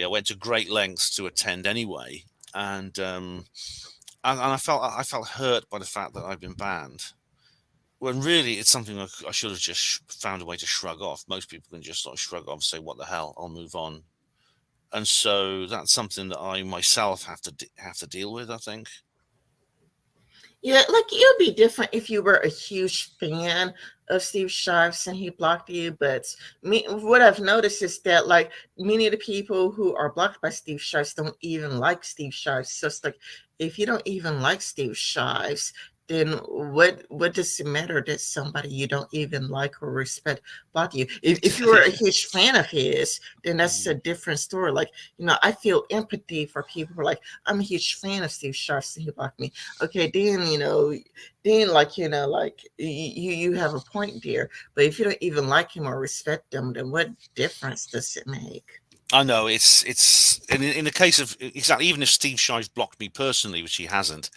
went to great lengths to attend anyway, and I felt hurt by the fact that I've been banned. When really it's something I should have just found a way to shrug off. Most people can just sort of shrug off and say, "What the hell? I'll move on." And so that's something that I myself have to deal with, I think. Yeah, like it would be different if you were a huge fan of Steve Shives and he blocked you. But what I've noticed is that like many of the people who are blocked by Steve Shives don't even like Steve Shives. So it's like, if you don't even like Steve Shives, then what does it matter that somebody you don't even like or respect block you? If you were a huge fan of his, then that's a different story. Like, I feel empathy for people who are like, I'm a huge fan of Steve Shives and he blocked me. Okay, then like, like you have a point there. But if you don't even like him or respect him, then what difference does it make? I know it's in the case of, exactly, even if Steve Shives blocked me personally, which he hasn't,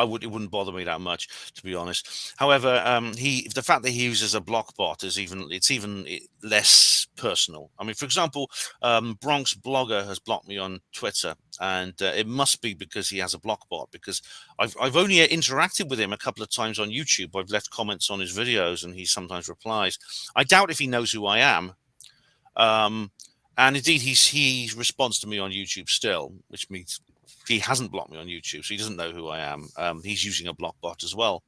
it wouldn't bother me that much, to be honest. However, the fact that he uses a block bot is even less personal. I mean, for example, Bronx Blogger has blocked me on Twitter, and it must be because he has a block bot. Because I've only interacted with him a couple of times on YouTube. I've left comments on his videos, and he sometimes replies. I doubt if he knows who I am. And indeed, he responds to me on YouTube still, which means he hasn't blocked me on YouTube, so he doesn't know who I am. He's using a block bot as well.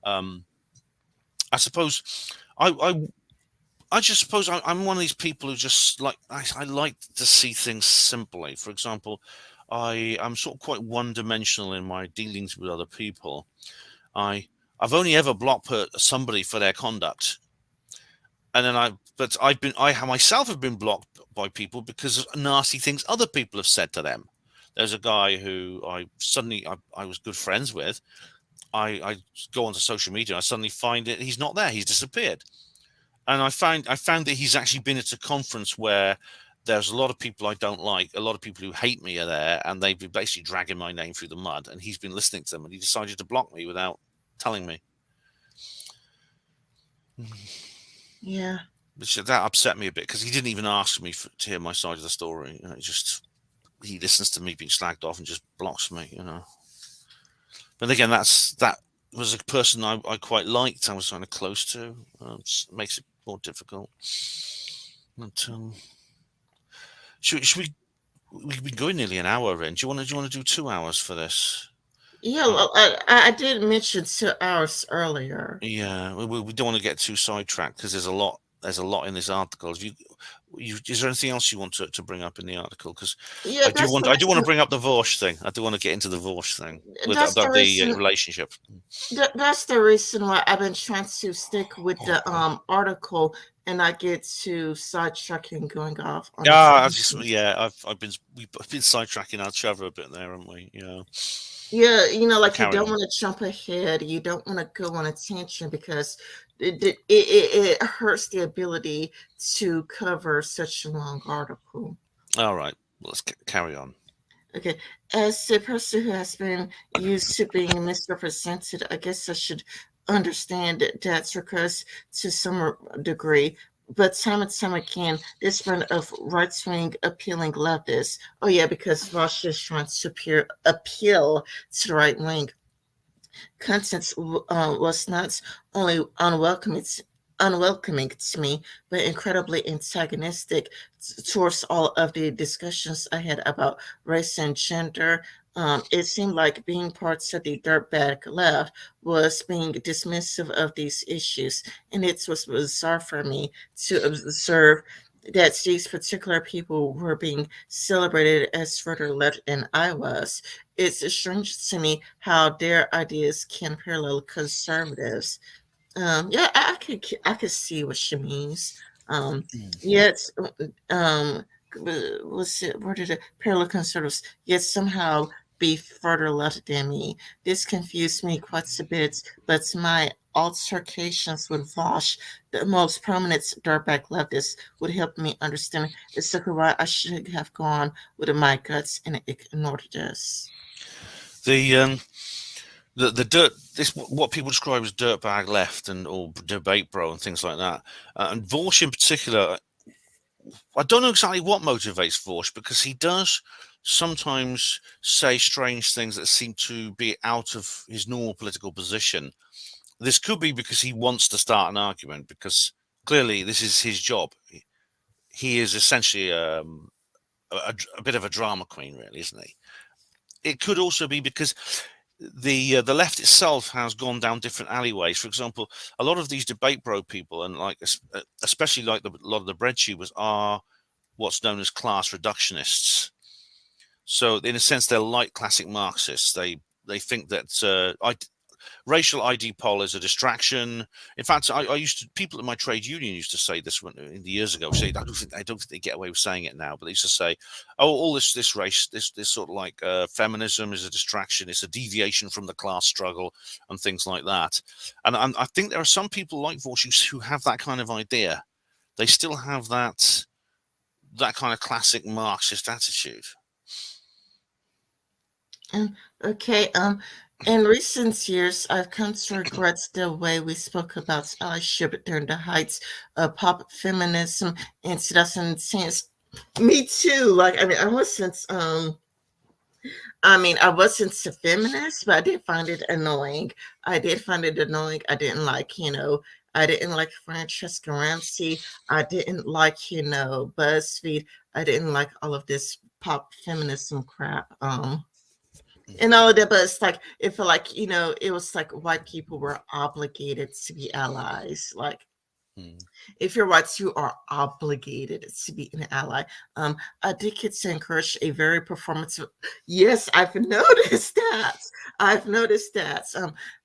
I suppose I just suppose I'm one of these people who just like I like to see things simply. For example, I'm sort of quite one-dimensional in my dealings with other people. I've only ever blocked somebody for their conduct, and then I myself have been blocked by people because of nasty things other people have said to them. There's a guy who I was good friends with. I go onto social media and I suddenly find it he's not there. He's disappeared. And I found that he's actually been at a conference where there's a lot of people I don't like, a lot of people who hate me are there, and they've been basically dragging my name through the mud. And he's been listening to them, and he decided to block me without telling me. Yeah. That upset me a bit because he didn't even ask me to hear my side of the story. You know, he listens to me being slagged off and just blocks me, you know. But again, that was a person I quite liked. I was kind of close to. Makes it more difficult. But should we? We've been going nearly an hour, Rin. Do you want to do 2 hours for this? Yeah, I did mention 2 hours earlier. Yeah, we don't want to get too sidetracked because there's a lot in this article. Is there anything else you want to bring up in the article? Because Yeah, I do want to bring up the Vaush thing. I do want to get into the Vaush thing with the relationship. That's the reason why I've been trying to stick with the article and not get too sidetracking going off. On we've been sidetracking each other a bit there, haven't we? Yeah. Yeah, you know, like you don't want to jump ahead. You don't want to go on a tangent because it hurts the ability to cover such a long article. All right, let's carry on. Okay, as a person who has been used to being misrepresented, I guess I should understand that request to some degree. But time and time again, this brand of right-wing appealing leftists, oh yeah, because Vaush is trying to appeal to the right wing. Content was not only unwelcoming to me, but incredibly antagonistic towards all of the discussions I had about race and gender. It seemed like being parts of the dirtbag left was being dismissive of these issues, and it was bizarre for me to observe that these particular people were being celebrated as further left than I was. It's strange to me how their ideas can parallel conservatives. Yeah, I could see what she means. Yet, was it where did it parallel conservatives? Yet somehow be further left than me. This confused me quite a bit, but my altercations with Vaush, the most prominent dirtbag leftist, would help me understand exactly why I should have gone with my guts and ignored this. The dirt, what people describe as dirtbag left or debate bro and things like that, and Vaush in particular. I don't know exactly what motivates Vaush because he does sometimes say strange things that seem to be out of his normal political position. This could be because he wants to start an argument because clearly this is his job. He is essentially a bit of a drama queen, really, isn't he? It could also be because the left itself has gone down different alleyways. For example, a lot of these debate bro people and especially a lot of the bread tubers are what's known as class reductionists. So in a sense, they're like classic Marxists. They think that racial ID poll is a distraction. In fact, people in my trade union used to say this in the years ago. Say I don't think they get away with saying it now, but they used to say, "Oh, all this race, this sort of like feminism is a distraction. It's a deviation from the class struggle and things like that." And I think there are some people like Vaush who have that kind of idea. They still have that kind of classic Marxist attitude. Okay. In recent years, I've come to regret the way we spoke about allyship during the heights of pop feminism in 2010. Me too. Like, I mean, I wasn't a feminist, but I did find it annoying. I did find it annoying. I didn't like, I didn't like Francesca Ramsey. I didn't like, BuzzFeed. I didn't like all of this pop feminism crap. And all of that, but it's like it felt like, it was like white people were obligated to be allies. Like, Mm. if you're white, you are obligated to be an ally. I did get to encourage a very performative. Yes, I've noticed that. I've noticed that.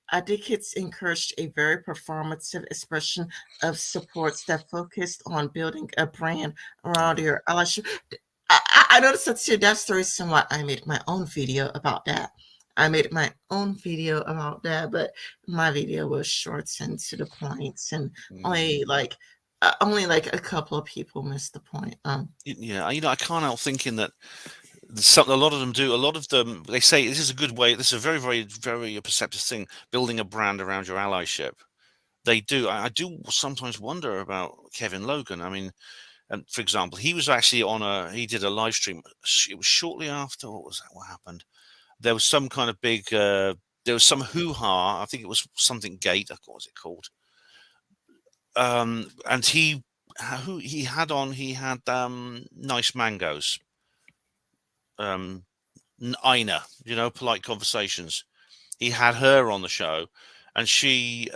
I did get to encourage a very performative expression of supports that focused on building a brand around your allyship. I noticed that too. That's the reason why I made my own video about that. I made my own video about that, but my video was short and to the point, and only like a couple of people missed the point. Yeah, I can't help thinking that a lot of them do. A lot of them, they say this is a good way. This is a very, very, very perceptive thing. Building a brand around your allyship. They do. I do sometimes wonder about Kevin Logan. I mean, and for example, he was actually he did a live stream. It was shortly after. What was that? What happened? There was some kind of big. There was some hoo-ha. I think it was something Gate. What was it called? And who he had on. He had Nice Mangoes. Ina, polite conversations. He had her on the show, and she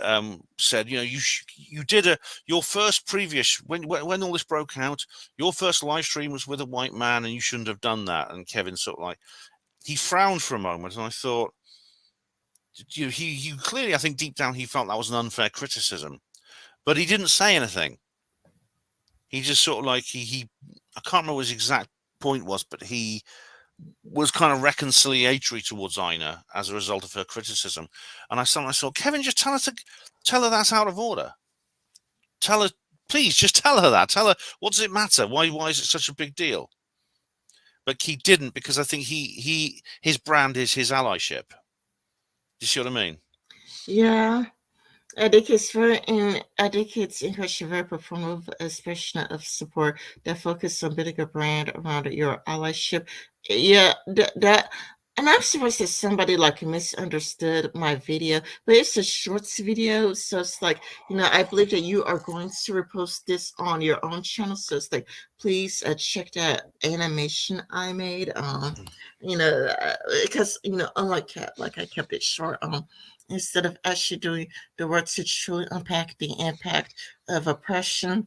said, you did your first previous when all this broke out, your first live stream was with a white man, and you shouldn't have done that. And Kevin sort of like he frowned for a moment, and I thought, he clearly, I think deep down he felt that was an unfair criticism, but he didn't say anything. He just sort of like I can't remember what his exact point was, but he was kind of reconciliatory towards Ina as a result of her criticism. And I saw, Kevin, just tell her that's out of order. Tell her, please, just tell her that. Tell her, what does it matter? Why is it such a big deal? But he didn't, because I think his brand is his allyship. Do you see what I mean? Yeah. I think it's encourage a very performative expression of support that focus on building a brand around your allyship. Yeah, that. And I'm surprised that somebody like misunderstood my video, but it's a shorts video, so it's like, I believe that you are going to repost this on your own channel, so it's like, please check that animation I made. Because unlike like I kept it short. Instead of actually doing the work to truly unpack the impact of oppression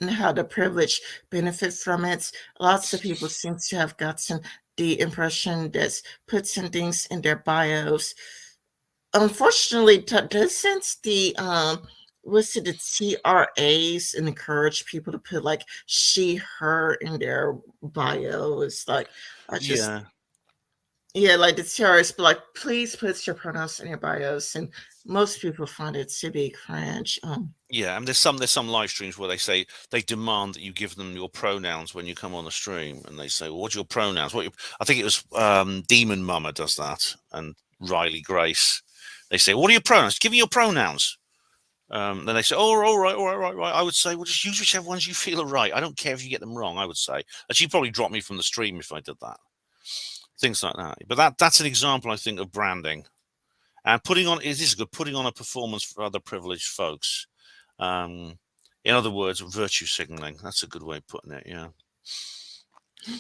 and how the privileged benefit from it. Lots of people seem to have gotten the impression that putting things in their bios. Unfortunately, doesn't the TRAs encourage people to put like she, her in their bio? It's like I just Yeah. Yeah, like the TRS, but like, please put your pronouns in your bios, and most people find it to be cringe. Yeah, and there's some live streams where they demand that you give them your pronouns when you come on the stream, and they say, well, "What's your pronouns?" I think it was Demon Mama does that, and Riley Grace. They say, "What are your pronouns? Give me your pronouns." Then they say, "Oh, all right, all right, right, right." I would say, "Well, just use whichever ones you feel are right. I don't care if you get them wrong." I would say, and she'd probably drop me from the stream if I did that. Things like that. But that's an example, I think, of branding and putting on a performance for other privileged folks. In other words, virtue signaling. That's a good way of putting it. Yeah.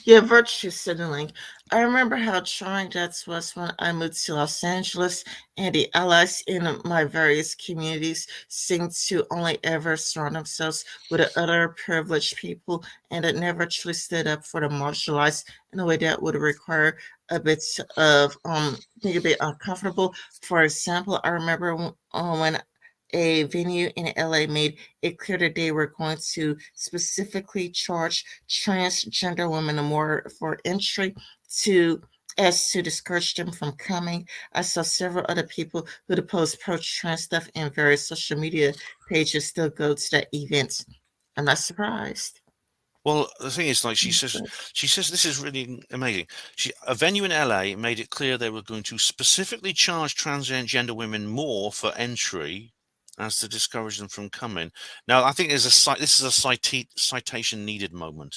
Yeah, virtue signaling. I remember how trying that was when I moved to Los Angeles, and the allies in my various communities seemed to only ever surround themselves with other privileged people, and it never truly stood up for the marginalized in a way that would require a bit of being a bit uncomfortable. For example, I remember when a venue in LA made it clear that they were going to specifically charge transgender women more for entry to as to discourage them from coming. I saw several other people who post pro-trans stuff in various social media pages still go to that event. I'm not surprised. Well, the thing is, like she says this is really amazing. A venue in LA made it clear they were going to specifically charge transgender women more for entry, as to discourage them from coming. Now, I think this is a citation needed moment,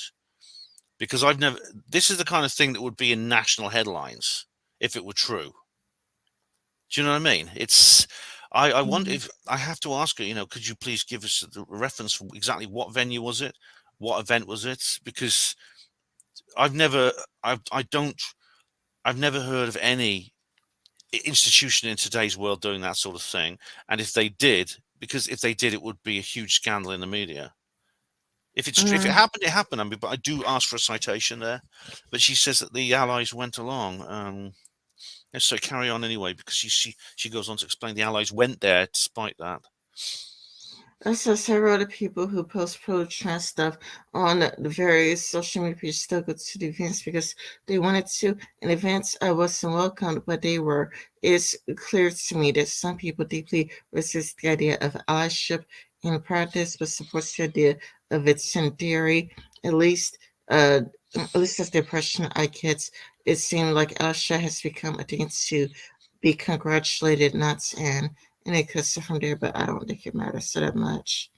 because I've never. This is the kind of thing that would be in national headlines if it were true. Do you know what I mean? I wonder if I have to ask her. Could you please give us the reference for exactly what venue was it? What event was it? Because I've never, I don't, I've never heard of any institution in today's world doing that sort of thing. And if they did, it would be a huge scandal in the media. If it happened, it happened. I mean, but I do ask for a citation there. But she says that the Allies went along. So carry on anyway, because she goes on to explain the Allies went there despite that. So several of the people who post pro-trans stuff on the various social media pages still go to the events because they wanted to. In events, I wasn't welcomed, but they were. It's clear to me that some people deeply resist the idea of allyship in practice, but supports the idea of its in theory. At least that's the impression I get. It seemed like allyship has become a thing to be congratulated, not an. And it cuts it from there, but I don't think it matters so that much.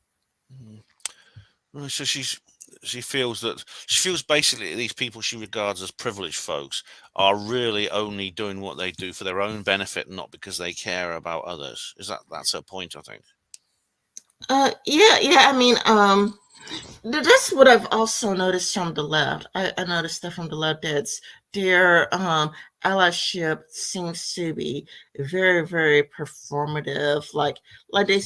So she feels basically that these people she regards as privileged folks are really only doing what they do for their own benefit, not because they care about others. That's her point, I think. Yeah. I mean, that's what I've also noticed from the left. I noticed that from the left that their allyship seems to be very, very performative. Like they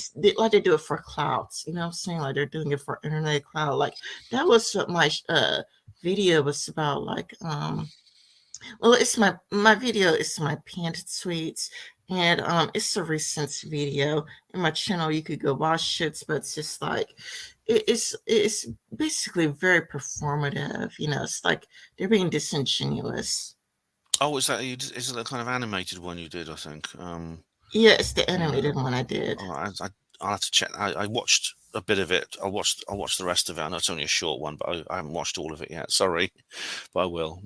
do it for clouds. You know what I'm saying? Like they're doing it for internet cloud. Like that was what my video was about. Like well, it's my video is my pinned tweets, and it's a recent video in my channel. You could go watch it, but it's just like it's basically very performative. It's like they're being disingenuous. Oh, is it the kind of animated one you did? I think. Yeah, it's the animated one I did. Oh, I'll have to check. I watched a bit of it. I'll watch the rest of it. I know it's only a short one, but I haven't watched all of it yet. Sorry, but I will.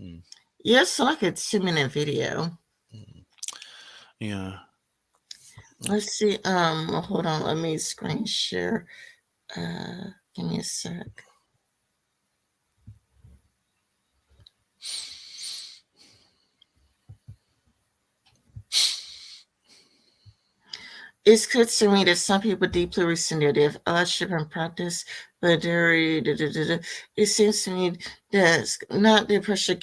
Yeah, it's like a 2-minute video. Yeah. Let's see. Hold on. Let me screen share. Give me a sec. It's clear to me that some people deeply resent the idea of allyship in practice, but it seems to me that not the impression,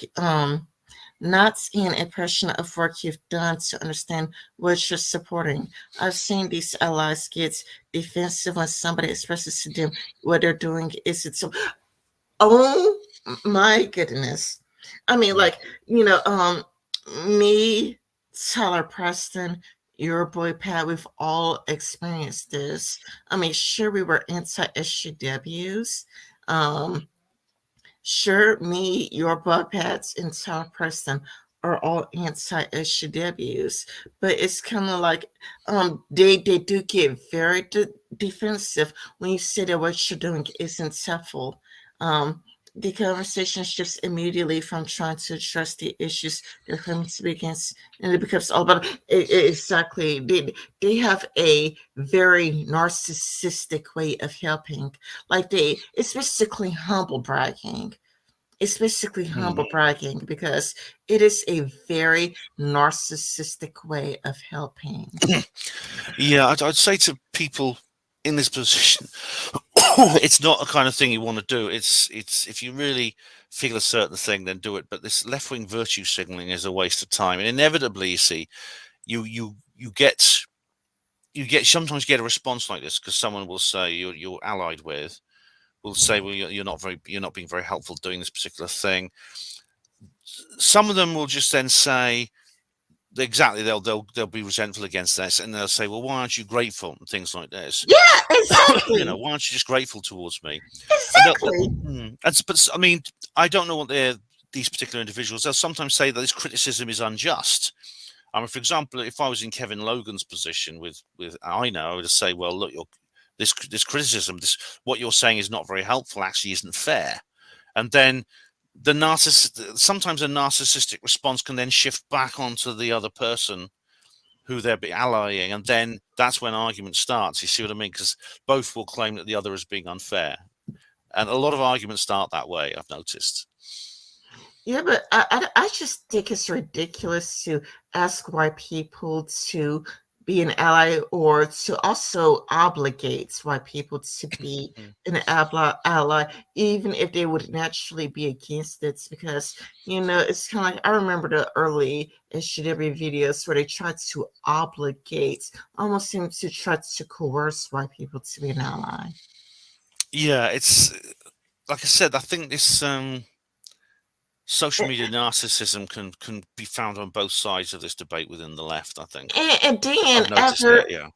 not an impression of work you've done to understand what you're supporting. I've seen these allies get defensive when somebody expresses to them what they're doing isn't so. Oh my goodness! I mean, me, Tyler Preston, your boy Pat, we've all experienced this. I mean, sure, we were anti-SJWs. Sure, me, your boy Pats, and Tyler Preston are all anti-SJWs, but it's kind of like they do get very defensive when you say that what you're doing isn't helpful. The conversation shifts immediately from trying to address the issues they're coming to be against, and it becomes all about exactly. They have a very narcissistic way of helping. It's basically humble bragging. It's basically humble bragging because it is a very narcissistic way of helping. Yeah, I'd say to people in this position, it's not a kind of thing you want to do. It's if you really feel a certain thing, then do it. But this left-wing virtue signaling is a waste of time, and inevitably, you see, you sometimes get a response like this because someone will say you're allied with, will say, well, you're not being very helpful doing this particular thing. Some of them will just then say, exactly, they'll be resentful against this, and they'll say, well, why aren't you grateful, and things like this. Yeah, exactly. Why aren't you just grateful towards me? Exactly. But I mean, I don't know what these particular individuals, they'll sometimes say that this criticism is unjust. I mean, for example, if I was in Kevin Logan's position with I would say, well, look, this criticism, what you're saying is not very helpful, actually isn't fair. and then sometimes a narcissistic response can then shift back onto the other person who they're allying, and then that's when argument starts. You see what I mean? Because both will claim that the other is being unfair, and a lot of arguments start that way, I've noticed. Yeah, but I just think it's ridiculous to ask white people to be an ally or to also obligate white people to be an ally, even if they would naturally be against it. Because, it's kind of like I remember the early SJW videos where they tried to obligate, almost seemed to try to coerce white people to be an ally. Yeah, it's like I said, I think this social media narcissism can be found on both sides of this debate within the left, I think. And then I've noticed it, yeah.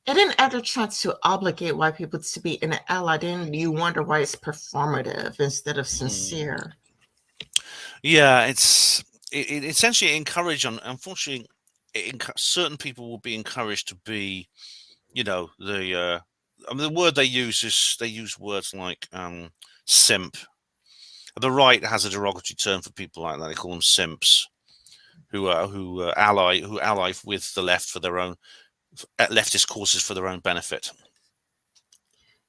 And then after trying to obligate white people to be an ally, then you wonder why it's performative instead of sincere. Yeah, it essentially unfortunately, certain people will be encouraged to be, the word they use words like simp. The right has a derogatory term for people like that. They call them simps, who ally with the left for their own leftist causes for their own benefit.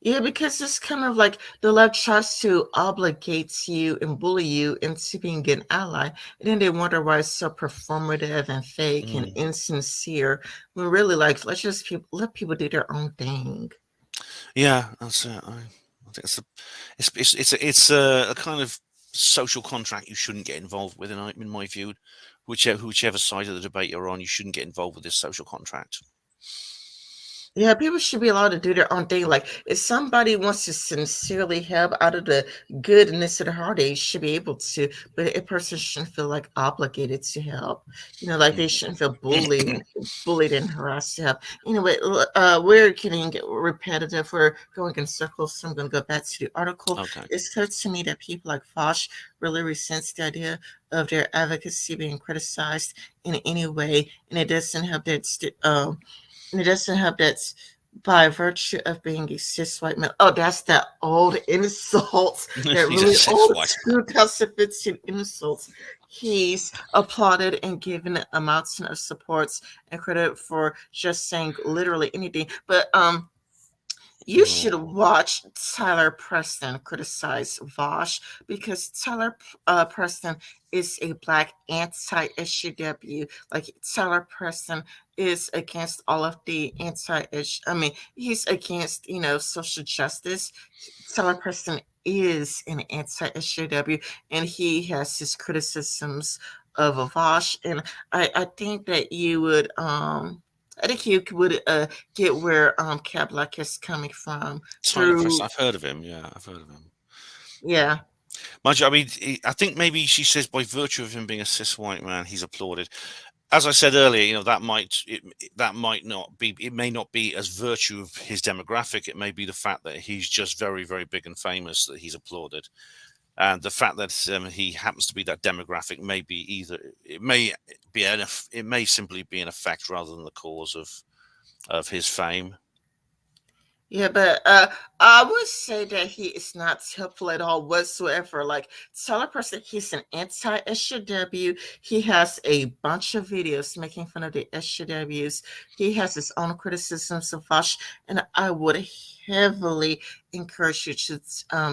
Yeah, because it's kind of like the left tries to obligate you and bully you into being an ally, and then they wonder why it's so performative and fake and insincere. When really, like, let's just let people do their own thing. Yeah, that's it. I think it's a kind of social contract you shouldn't get involved with, in my view. Whichever side of the debate you're on, you shouldn't get involved with this social contract. Yeah, people should be allowed to do their own thing. Like, if somebody wants to sincerely help out of the goodness of their heart, they should be able to. But a person shouldn't feel like obligated to help. Like they shouldn't feel bullied and harassed to help. Anyway, we're getting repetitive. We're going in circles, so I'm going to go back to the article. Okay. It's clear to me that people like Vaush really resents the idea of their advocacy being criticized in any way, and it doesn't help that. And it doesn't help that by virtue of being a cis white male. Oh, that's that old insult. That really old 2015 insult. He's applauded and given a mountain of supports and credit for just saying literally anything. But you should watch Tyler Preston criticize Vaush, because Tyler Preston is a Black anti-SJW. Like, Tyler Preston is against all of the he's against, social justice. Tyler Preston is an anti-SJW, and he has his criticisms of Vaush. And I think that you would I think you would get where Blaque is coming from. I've heard of him. Yeah, I've heard of him. Yeah. Mind you, I mean, I think maybe she says by virtue of him being a cis white man, he's applauded. As I said earlier, that might not be. It may not be as virtue of his demographic. It may be the fact that he's just very, very big and famous that he's applauded. And the fact that he happens to be that demographic may be it may simply be an effect rather than the cause of his fame. Yeah, but I would say that he is not helpful at all whatsoever. Like, Tyler Preston, he's an anti-SJW. He has a bunch of videos making fun of the SJWs. He has his own criticisms of Vaush, and I would heavily encourage you to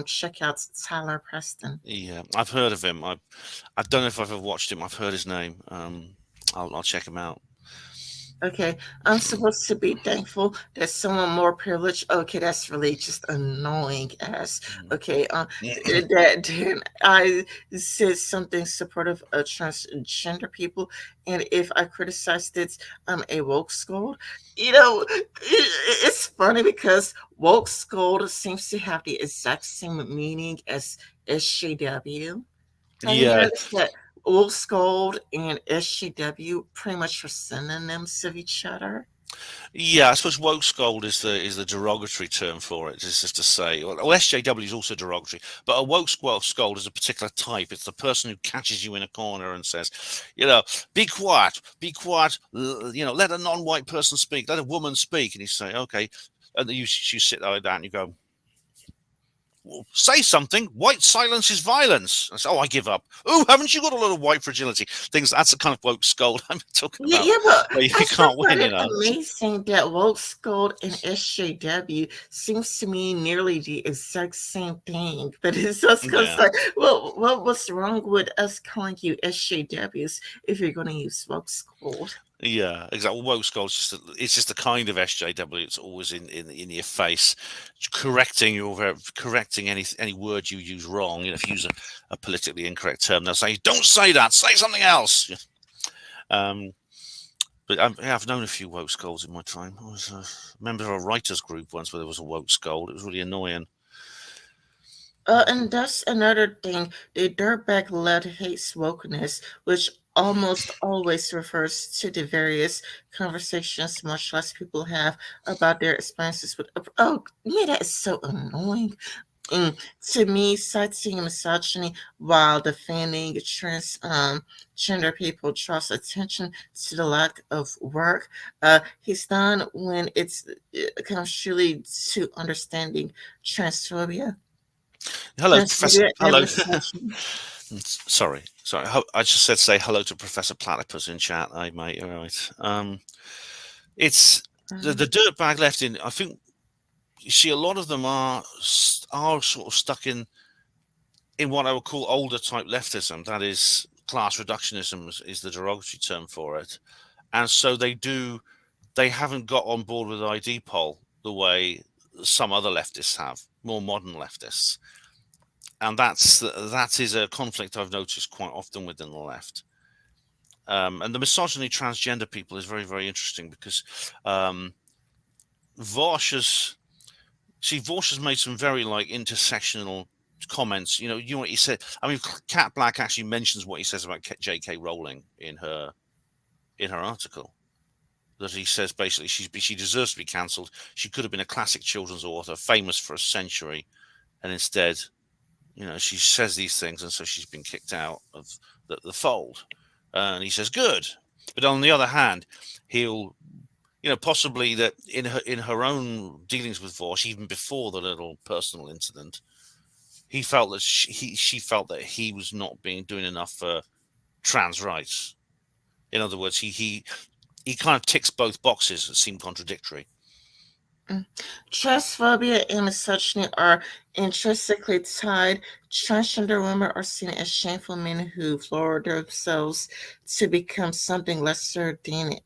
check out Tyler Preston. Yeah, I've heard of him. I don't know if I've ever watched him. I've heard his name. I'll check him out. Okay, I'm supposed to be thankful that someone more privileged. Okay, that's really just annoying as. Okay, that I said something supportive of transgender people, and if I criticized it, I'm a woke scold. It's funny because woke scold seems to have the exact same meaning as SJW. Yeah. Woke scold and SJW pretty much are synonyms of each other. Yeah, I suppose woke scold is the derogatory term for it. It's just to say, well, SJW is also derogatory, but a woke scold is a particular type. It's the person who catches you in a corner and says, be quiet, let a non-white person speak, let a woman speak, and you say, okay, and you sit like that and you go, Well, say something. White silence is violence. I said, oh, I give up. Oh, haven't you got a lot of white fragility? Things. That's the kind of woke scold I'm talking Yeah, about. yeah, but Where you I still can't find win, it amazing that woke scold and SJW seems to me nearly the exact same thing. But it's just because, Yeah. like, well, what's wrong with us calling you SJWs if you're going to use woke scold? Yeah, exactly. Woke scold's it's just the kind of SJW. It's always in your face, correcting correcting any word you use wrong. You know, if you use a politically incorrect term, they'll say, "Don't say that. Say something else." Um, but I've known a few woke scolds in my time. I was a member of a writers group once where there was a woke scold. It was really annoying. And that's another thing. The dirtbag led hates wokeness, which almost always refers to the various conversations much less people have about their experiences with. Oh, yeah, that is so annoying. To me, citing misogyny while defending gender people draws attention to the lack of work he's done when it comes truly to understanding transphobia. Hello, Professor. Transphobia and Hello. misogyny. Sorry. I just said say hello to Professor Platypus in chat. Hey, mate. All right. It's the dirtbag left in. I think you see a lot of them are sort of stuck in what I would call older type leftism. That is, class reductionism is the derogatory term for it, and so they haven't got on board with ID poll the way some other leftists have, more modern leftists, and that is a conflict I've noticed quite often within the left. And the misogyny transgender people is very, very interesting because Vaush has made some very like intersectional comments. You know what he said. I mean, Cat Blaque actually mentions what he says about J.K. Rowling in her article. That he says basically she deserves to be cancelled. She could have been a classic children's author, famous for a century, and instead, she says these things, and so she's been kicked out of the fold. And he says good, but on the other hand, he'll possibly that in her own dealings with Vaush, even before the little personal incident, he felt that she felt that he was not doing enough for trans rights. In other words, he kind of ticks both boxes that seem contradictory. Transphobia and misogyny are intrinsically tied. Transgender women are seen as shameful men who lower themselves to become something lesser than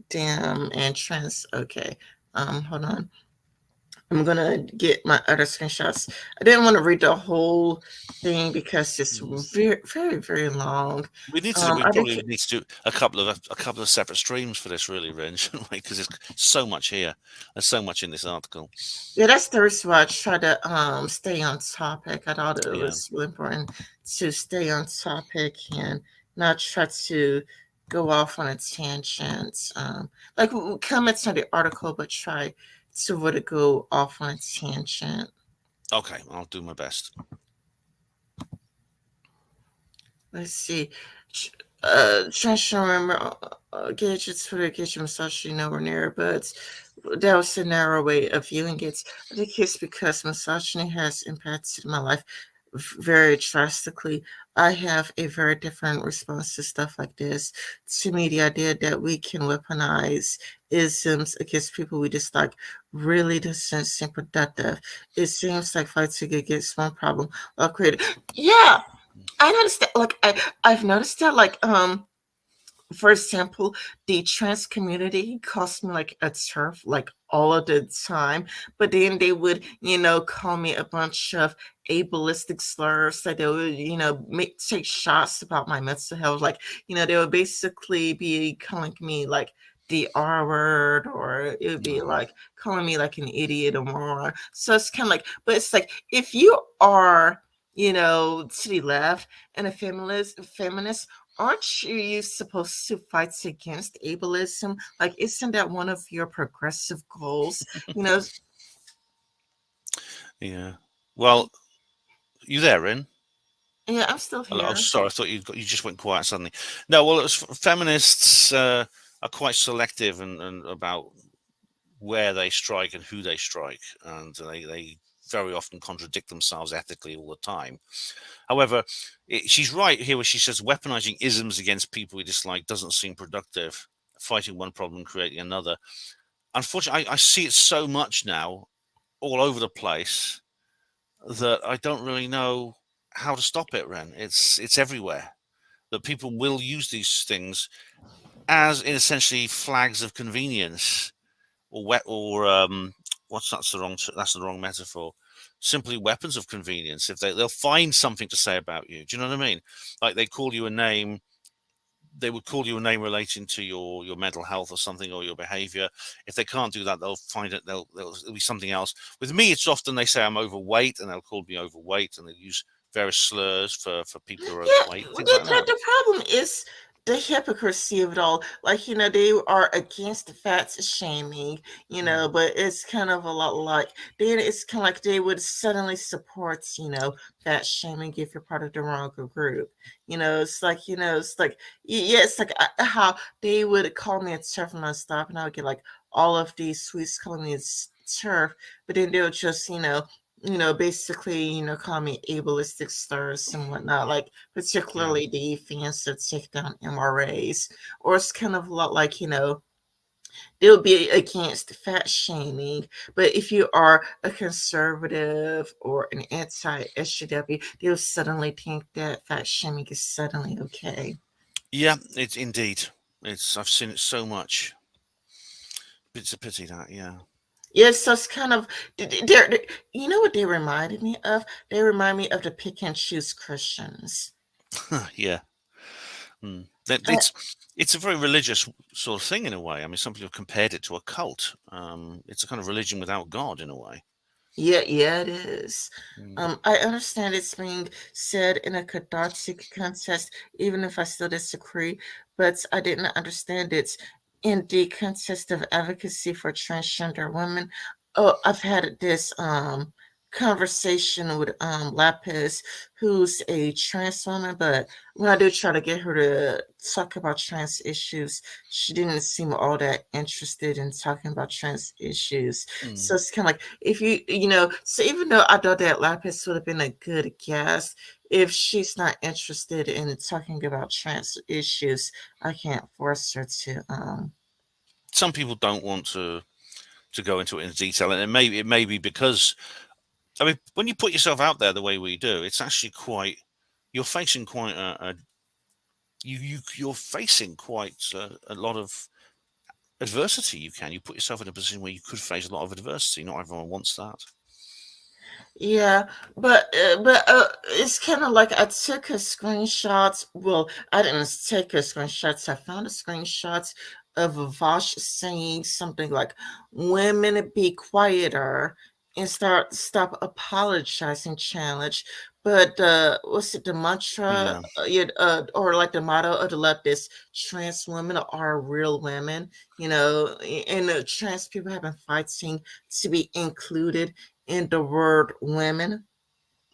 them and trans. Okay, hold on. I'm gonna get my other screenshots. I didn't want to read the whole thing because it's very, very, very long. We probably need to do a couple of separate streams for this, really, Rin, shouldn't we? Because there's so much here. There's so much in this article. Yeah, that's the reason why I try to stay on topic. I thought it was really important to stay on topic and not try to go off on a tangent. Like comments on the article, but try to really go off on a tangent. Okay, I'll do my best. Let's see. Transgender gadgets for the kitchen misogyny nowhere near, but that was a narrow way of viewing it. I think it's because misogyny has impacted my life very drastically. I have a very different response to stuff like this. To me, the idea that we can weaponize isms against people we dislike really doesn't seem productive. It seems like fighting against one problem while creating. Yeah, I noticed that. Like I've noticed that. Like for example, the trans community cost me like a turf like all of the time, but then they would, call me a bunch of ableistic slurs that they would, take shots about my mental health. Like, they would basically be calling me like the R word, or it would be like calling me like an idiot or moron. So it's kind of like, but it's like if you are, to the left and a feminist, aren't you supposed to fight against ableism? Like, isn't that one of your progressive goals? Yeah. Well, you there, Rin? Yeah, I'm still here. Oh, sorry. I thought you just went quiet suddenly. No, well, feminists are quite selective and about where they strike and who they strike, and they very often contradict themselves ethically all the time. However, she's right here where she says weaponizing isms against people we dislike doesn't seem productive. Fighting one problem, creating another. Unfortunately, I see it so much now, all over the place, that I don't really know how to stop it, Ren. It's everywhere. That people will use these things as essentially flags of convenience, or that's the wrong metaphor. Simply weapons of convenience. If they'll find something to say about you. Do you know what I mean? Like they call you a name. They would call you a name relating to your mental health or something, or your behavior. If they can't do that, they'll find it. There'll be something else. With me, it's often they say I'm overweight, and they'll call me overweight, and they use various slurs for people who are overweight, things like that. The problem is the hypocrisy of it all. Like, they are against fat shaming, but it's kind of a lot like, then it's kind of like they would suddenly support, fat shaming if you're part of the wrong group. It's like, it's like how they would call me a turf nonstop, and I would get like all of these sweets calling me a turf, but then they would just, basically, call me ableistic slurs and whatnot, like particularly the fans that take down MRAs, or it's kind of a lot like, they'll be against fat shaming, but if you are a conservative or an anti-SJW, they'll suddenly think that fat shaming is suddenly okay. Yeah, it's indeed. I've seen it so much. It's a pity that, yeah. Yes, so it's kind of, you know what they reminded me of? They remind me of the pick and choose Christians. Yeah. It's a very religious sort of thing in a way. I mean, some people have compared it to a cult. It's a kind of religion without God in a way. Yeah, it is. I understand it's being said in a cathartic context, even if I still disagree, but I didn't understand it in the context of advocacy for transgender women. Oh, I've had this conversation with Lapis, who's a trans woman, but when I do try to get her to talk about trans issues, she didn't seem all that interested in talking about trans issues. So it's kind of like, if so even though I thought that Lapis would have been a good guest, if she's not interested in talking about trans issues, I can't force her to. Some people don't want to go into it in detail, and it may be because, I mean, when you put yourself out there the way we do, it's actually you're facing quite you're facing quite a lot of adversity. You put yourself in a position where you could face a lot of adversity. Not everyone wants that. Yeah, but it's kind of like I took a screenshot. Well, I didn't take a screenshot. I found a screenshot of Vaush saying something like, "Women be quieter and stop apologizing." Challenge, but what's it? The mantra, or like the motto of the leftist: "Trans women are real women." And trans people have been fighting to be included in the word women.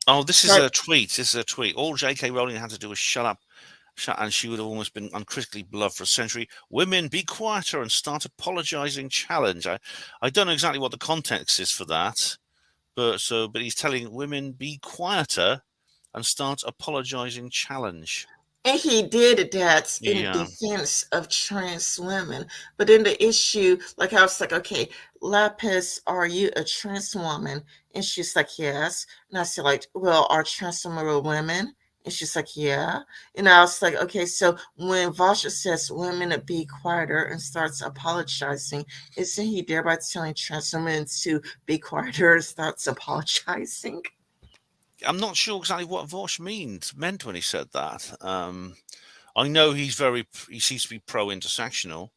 Oh, this is a tweet. This is a tweet. All J.K. Rowling had to do was shut up, and she would have almost been uncritically beloved for a century. Women, be quieter and start apologizing. Challenge. I don't know exactly what the context is for that, but he's telling women be quieter and start apologizing. Challenge. And he did that in Yeah. defense of trans women. But then the issue, like I was like, okay, Lapis, are you a trans woman? And she's like, yes. And I said, like, well, are trans women real women? And she's like, yeah. And I was like, okay, so when Vaush says women to be quieter and starts apologizing, isn't he thereby telling trans women to be quieter and starts apologizing? I'm not sure exactly what Vaush meant when he said that. I know he seems to be pro-intersectional.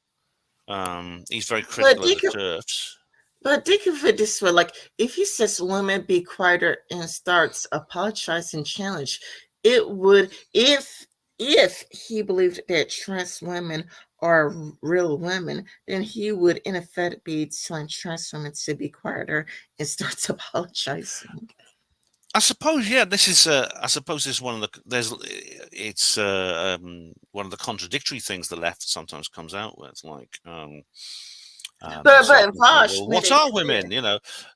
He's very critical of the TERFs. But think of it this way, like if he says women be quieter and starts apologizing challenge, it would if he believed that trans women are real women, then he would in effect be telling trans women to be quieter and starts apologizing. I suppose, yeah. This is. I suppose this is one of the. It's one of the contradictory things the left sometimes comes out with. Like, But So Vaush well, made what it are clear. women?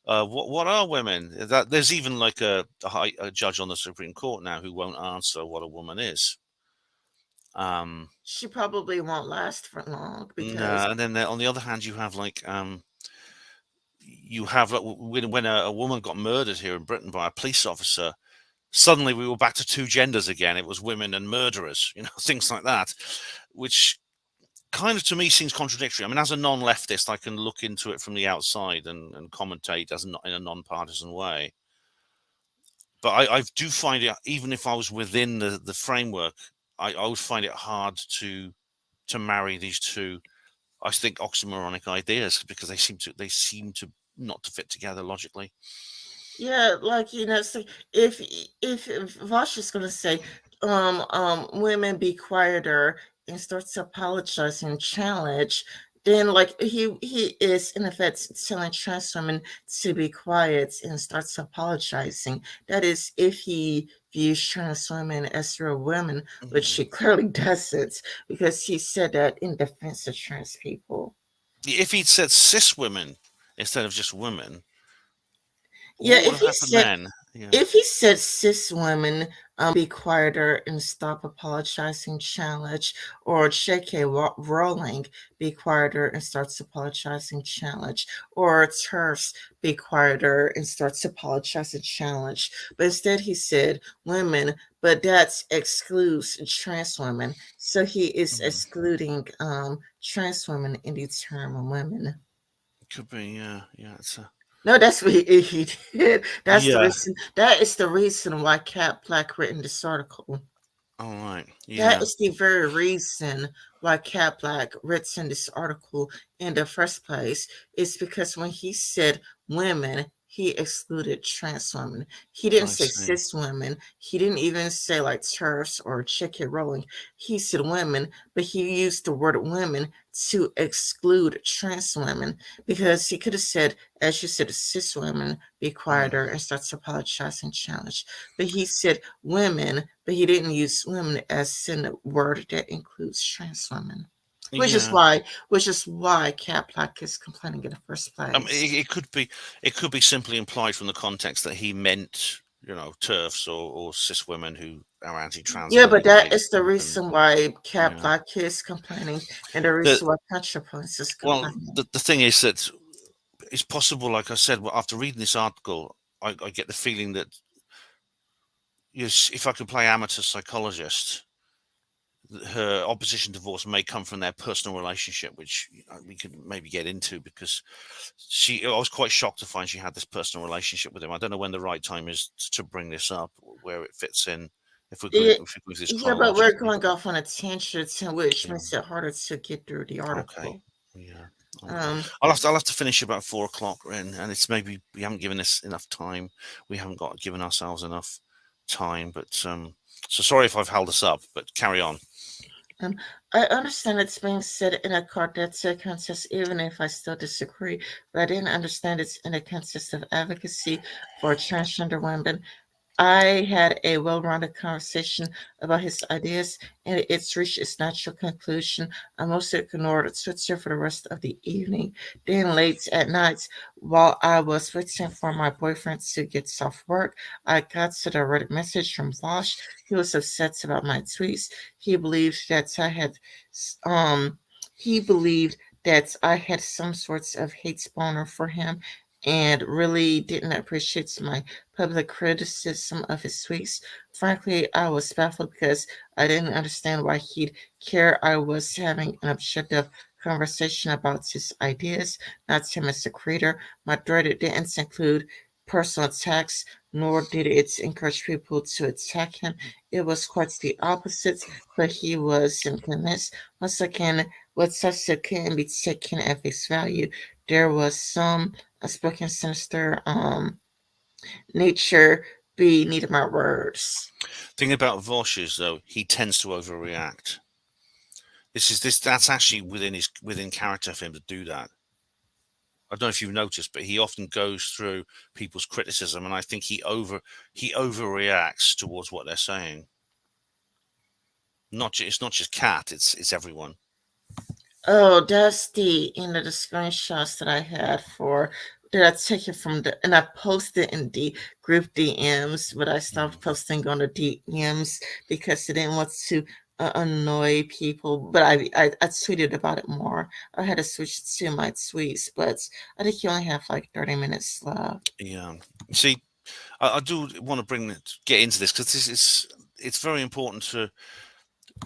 What are women? That there's even like a judge on the Supreme Court now who won't answer what a woman is. She probably won't last for long because Nah, and then on the other hand, you have like when a woman got murdered here in Britain by a police officer, suddenly we were back to two genders again. It was women and murderers, things like that, which kind of to me seems contradictory. I mean, as a non-leftist, I can look into it from the outside and commentate as in a non-partisan way. But I do find it, even if I was within the framework, I would find it hard to marry these two, I think, oxymoronic ideas, because they seem to not to fit together logically. yeah, like so if Vosh is gonna say, women be quieter and starts to apologize and challenge, then like he is in effect telling trans women to be quiet and starts apologizing. That is, if he views trans women as real women, which she clearly doesn't, because he said that in defense of trans people. If he'd said cis women instead of just women, Yeah, what would have happened then? Yeah. if he said cis women be quieter and stop apologizing challenge, or J.K. Rowling be quieter and starts apologizing challenge, or TERFs be quieter and starts apologizing challenge. But instead he said women, but that excludes trans women. So he is excluding trans women in the term women. Could be, yeah. No, that's what he did. That's the Yeah. reason. That is the reason why Cat Blaque written this article. All right. That Yeah. is the very reason why Cat Blaque written this article in the first place. Is because when he said women, he excluded trans women. He didn't I say see. cis women. He didn't even say like TERFs or J.K. Rowling. He said women, but he used the word women to exclude trans women, because he could have said, as you said, cis women be quieter and start to apologize and challenge. But he said women, but he didn't use women as in a word that includes trans women. Which is Yeah. why Cat Blaque is complaining in the first place. It could be simply implied from the context that he meant, TERFs or cis women who are anti-trans in Yeah, but any way. that is the And reason why Cat yeah, Blaque is complaining, and the the reason why ContraPoints is well, complaining. the thing is that it's possible. Like I said, after reading this article, I get the feeling that, yes, if I could play amateur psychologist, her opposition to divorce may come from their personal relationship, which we could maybe get into, because I was quite shocked to find she had this personal relationship with him. I don't know when the right time is to bring this up, where it fits in, if we're going Yeah, if we go this yeah, but we're chronologically. going off on a tangent, which Yeah. makes it harder to get through the Okay. article. Yeah. Um, I'll have to finish about 4 o'clock, and it's maybe we haven't given us enough time. We haven't given ourselves enough time, but so sorry if I've held us up, but carry on. I understand it's being said in a Cardet context, even if I still disagree, but I didn't understand it's in a context of advocacy for transgender women. I had a well-rounded conversation about his ideas, and it's reached its natural conclusion. I mostly ignored Twitter for the rest of the evening. Then late at night, while I was waiting for my boyfriend to get off work, I got to the Reddit message from Vaush. He was upset about my tweets. He believed that um he believed that I had some sorts of hate spawner for him, and really didn't appreciate my public criticism of his tweets. Frankly, I was baffled because I didn't understand why he'd care. I was having an objective conversation about his ideas, not him as a creator. My thread didn't include personal attacks, nor did it encourage people to attack him. It was quite the opposite, but he was convinced. Once again, what such can be taken at face value. There was some spoken sinister nature be needed my words. Thing about Vaush is, though, he tends to overreact. That's actually within character for him to do that. I don't know if you've noticed, but he often goes through people's criticism, and I think he overreacts towards what they're saying. It's not just Cat; it's everyone. Oh, that's the screenshots that I had for that I took it from the and I posted in the group DMs, but I stopped Mm. posting on the DMs because I didn't want to annoy people. But I tweeted about it more. I had to switch to my tweets, but I think you only have like 30 minutes left. Yeah. See, I do want to get into this because it's very important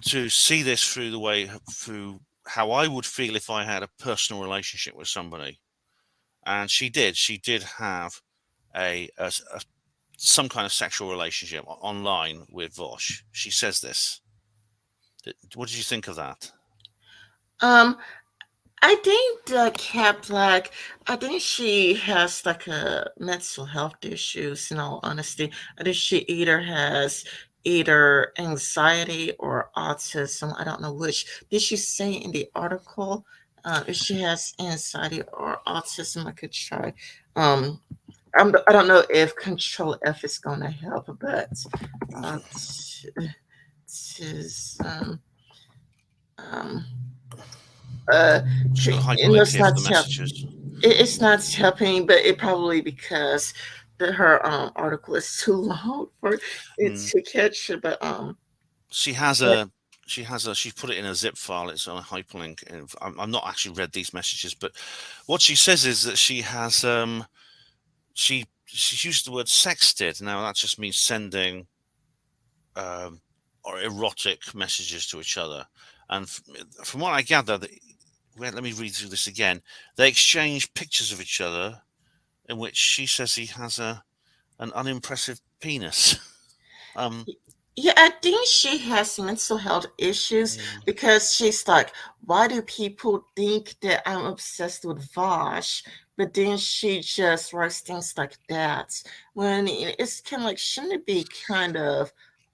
to see this through how I would feel if I had a personal relationship with somebody. And she did have a some kind of sexual relationship online with Vaush. She says this. What did you think of that? Um, I think the cat black. I think she has like a mental health issues. In all honesty, I think she either has either anxiety or autism. I don't know which. Did she say in the article if she has anxiety or autism? I could try. Um, I don't know if Control F is going to help, but autism. Um, uh, Just got a hyperlink it's here for not the messages. it's not helping, but it probably because her article is too long for it Mm. to catch. But She has but a she put it in a zip file. It's on a hyperlink. And I'm not actually read these messages, but what she says is that she has she's used the word sexted. Now that just means sending or erotic messages to each other. And from what I gather, let me read through this again. They exchange pictures of each other in which she says he has an unimpressive penis. um, yeah, I think she has mental health issues yeah. because she's like, why do people think that I'm obsessed with Vaush? But then she just writes things like that. When it's kind of like, shouldn't it be kind of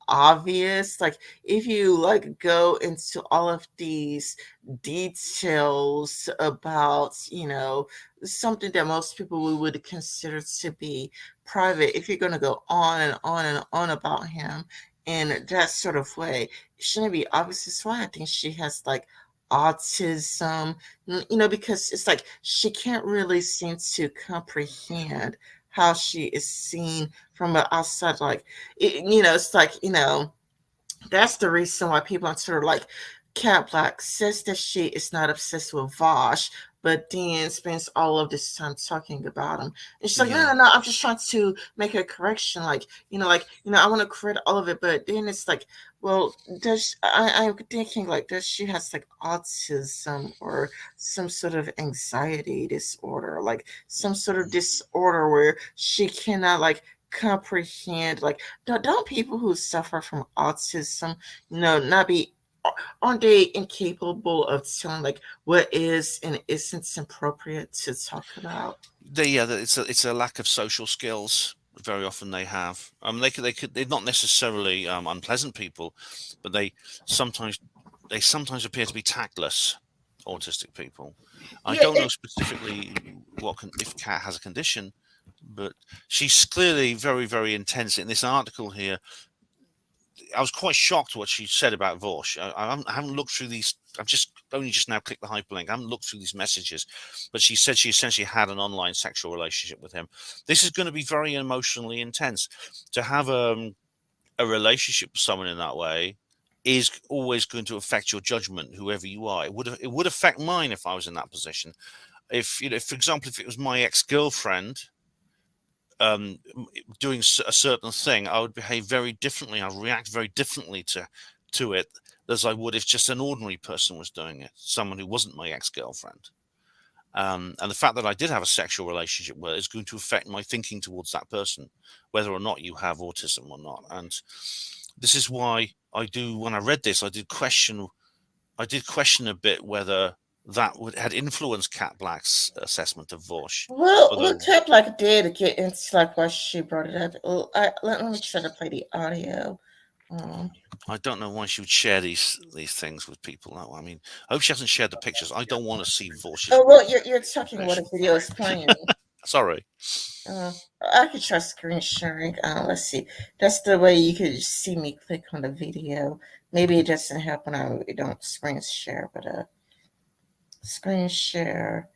obvious? Like, if you like go into all of these details about, something that most people would consider to be private, if you're going to go on and on and on about him in that sort of way, shouldn't it be obvious? That's why I think she has like autism, because it's like she can't really seem to comprehend how she is seen from the outside. Like, it's like, that's the reason why people on Twitter like Cat Black says that she is not obsessed with Vaush, but then spends all of this time talking about him. And she's like, no, Yeah. no, no, I'm just trying to make a correction. Like, I want to correct all of it, but then it's like, well, I'm thinking like, does she has like autism or some sort of anxiety disorder, like some sort of disorder where she cannot like comprehend, like, don't people who suffer from autism, not be, aren't they incapable of telling like what is and isn't appropriate to talk about? It's a lack of social skills. Very often they have. They're not necessarily unpleasant people, but sometimes they sometimes appear to be tactless. Autistic people. I Yeah, don't know specifically if Kat has a condition, but she's clearly very, very intense in this article here. I was quite shocked what she said about Vaush. I haven't looked through these. I've just only just now clicked the hyperlink. I haven't looked through these messages, but she said she essentially had an online sexual relationship with him. This is going to be very emotionally intense. To have a relationship with someone in that way is always going to affect your judgment, whoever you are. It would affect mine if I was in that position. If for example, if it was my ex-girlfriend um, doing a certain thing, I would behave very differently. I'd react very differently to it as I would if just an ordinary person was doing it, someone who wasn't my ex-girlfriend. And the fact that I did have a sexual relationship with it is going to affect my thinking towards that person, whether or not you have autism or not. And this is why when I read this, I did question a bit whether had influenced Cat Black's assessment of Vaush. well, Whether what Cat Black did get into like why she brought it up. Well, let me try to play the audio. um I don't know why she would share these things with people. I mean, I hope she hasn't shared the pictures. I don't want to see Vaush's oh well, you're talking what a information. video is playing. Sorry. I could try screen sharing. Let's see. That's the way you could see me click on the video. Maybe it doesn't help when I don't screen share, but screen share.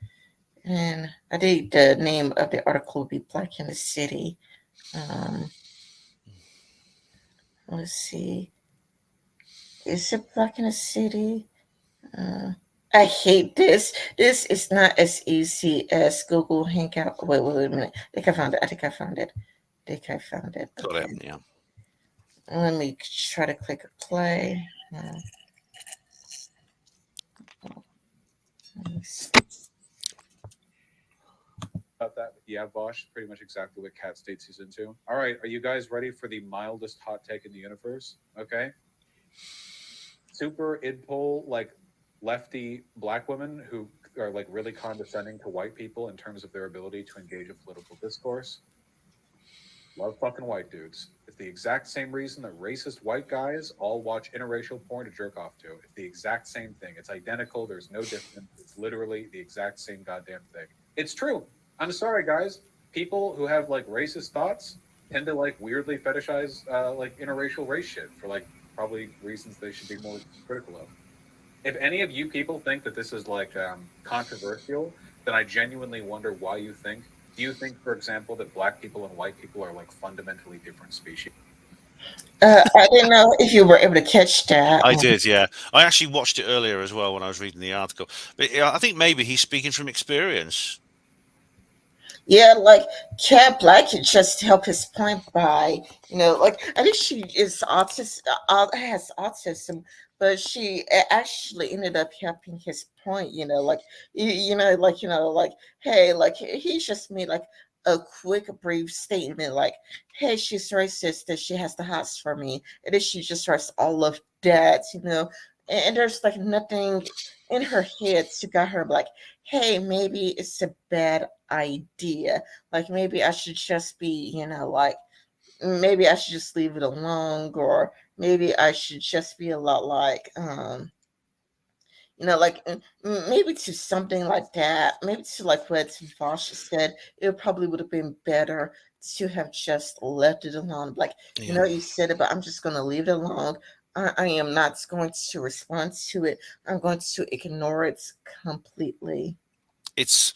And I think the name of the article will be Blaque in the City. Um, let's see. Is it Blaque in the City? Uh, I hate this. This is not as easy as Google Hangout. Wait a minute. I think I found it. I think I found it. Got it. Okay. Yeah. Let me try to click play. Let me see. About that. Yeah, Vaush, pretty much exactly what Cat states he's into. All right, are you guys ready for the mildest hot take in the universe? Okay. Super idpol, like lefty black women who are like really condescending to white people in terms of their ability to engage in political discourse. Love fucking white dudes. It's the exact same reason that racist white guys all watch interracial porn to jerk off to. It's the exact same thing. It's identical. There's no difference. It's literally the exact same goddamn thing. It's true. I'm sorry, guys. People who have like racist thoughts tend to like weirdly fetishize like interracial race shit for like probably reasons they should be more critical of. If any of you people think that this is like controversial, then I genuinely wonder why you think. Do you think, for example, that black people and white people are like fundamentally different species? I didn't know if you were able to catch that. I did, yeah. I actually watched it earlier as well when I was reading the article. But yeah, I think maybe he's speaking from experience. Yeah, like Cat Black could just help his point by, like I think she is has autism, but she actually ended up helping his point. Like like hey, like he just made like a quick, brief statement, like, "Hey, she's racist, that she has the hots for me," and then she just starts all of that, and there's like nothing in her head to got her like, "Hey, maybe it's a bad idea. Like maybe I should just be, like maybe I should just leave it alone, or maybe I should just be a lot like like maybe to something like that, maybe to like what Vaush said, it probably would have been better to have just left it alone. Like, Yeah. you said about, I'm just going to leave it alone. I am not going to respond to it. I'm going to ignore it completely. It's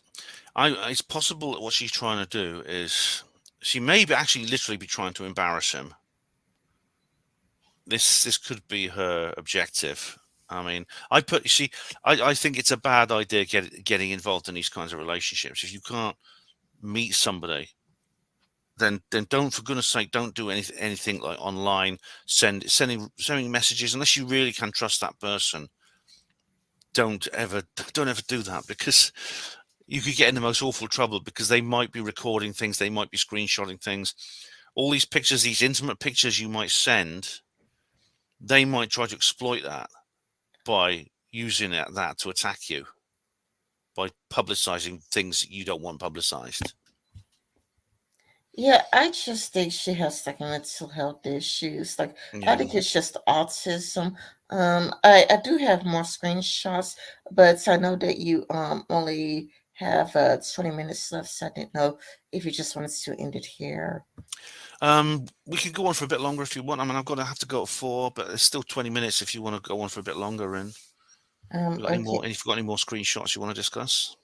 possible that what she's trying to do is she may be actually literally be trying to embarrass him. This could be her objective. I mean, I think it's a bad idea getting involved in these kinds of relationships. If you can't meet somebody, then don't, for goodness sake, don't do anything like online sending messages unless you really can trust that person. Don't ever do that, because you could get in the most awful trouble, because they might be recording things, they might be screenshotting things. All these pictures, these intimate pictures you might send, they might try to exploit that by using that to attack you, by publicizing things that you don't want publicized. Yeah, I just think she has like mental health issues. Like, I think it's just autism. I do have more screenshots, but I know that you only have 20 minutes left, so I didn't know if you just wanted to end it here. We could go on for a bit longer if you want. I mean, I'm going to have to go at 4, but there's still 20 minutes if you want to go on for a bit longer. Rin, Okay. if you've got any more screenshots you want to discuss?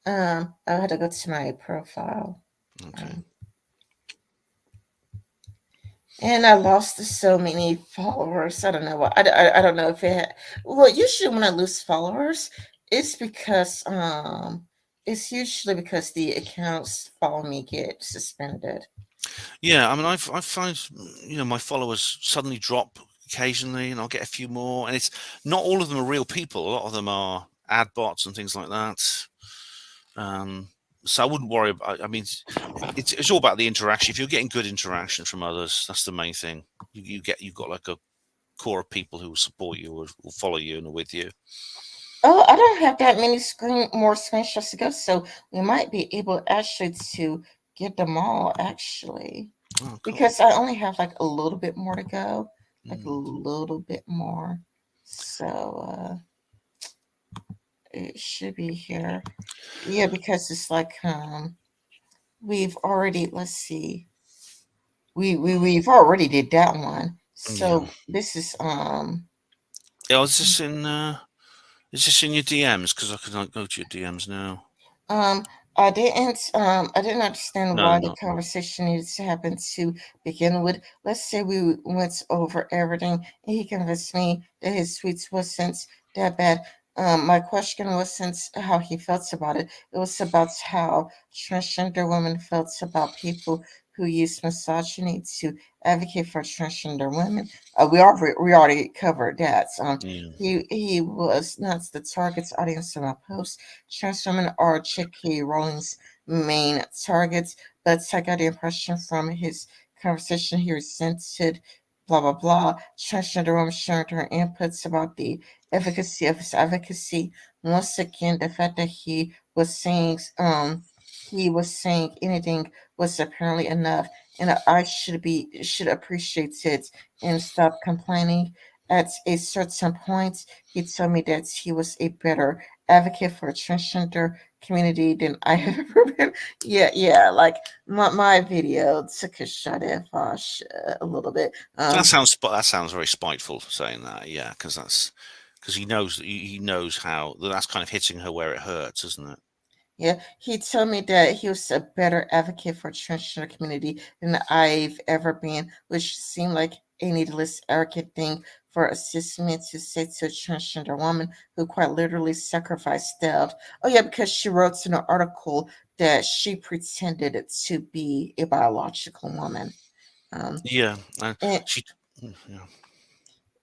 I had to go to my profile. Okay. And I lost so many followers. I don't know what. I don't know if it had. Well, usually when I lose followers, it's because it's usually because the accounts follow me get suspended. Yeah, I mean, I find, my followers suddenly drop occasionally, and I'll get a few more, and it's not all of them are real people. A lot of them are ad bots and things like that. So I wouldn't worry about. I mean, it's all about the interaction. If you're getting good interaction from others, that's the main thing. You've got like a core of people who will support you, or will follow you, and are with you. Oh, I don't have that many more screenshots to go, so we might be able actually to get them all actually, Oh, cool. because I only have like a little bit more to go, like a little bit more. So it should be here. Yeah, because it's like we've already, let's see. We've already did that one. So this is Yeah, is Is this in your DMs? Because I can go to your DMs now. I didn't understand No, why the not. conversation needed to happen to begin with. Let's say we went over everything and he convinced me that his tweets wasn't that bad. My question wasn't how he felt about it. It was about how transgender women felt about people who use misogyny to advocate for transgender women. We already covered that. Yeah. He was not the target audience of my post. Trans women are J.K. Rowling's main targets, but I got the impression from his conversation he resented blah blah blah. Transgender women sharing her inputs about the efficacy of his advocacy. Once again, the fact that he was saying anything was apparently enough, and I should appreciate it and stop complaining. At a certain point, he told me that he was a better advocate for the transgender community than I have ever been. Yeah, like my video took a shot at Vaush a little bit. That sounds very spiteful saying that. Yeah, because he knows how that's kind of hitting her where it hurts, isn't it? Yeah, he told me that he was a better advocate for the transgender community than I've ever been, which seemed like a needless, arrogant thing for a cis man to say to a transgender woman who quite literally sacrificed self. Oh yeah, because she wrote in an article that she pretended to be a biological woman. Um, Yeah, and and she. Yeah.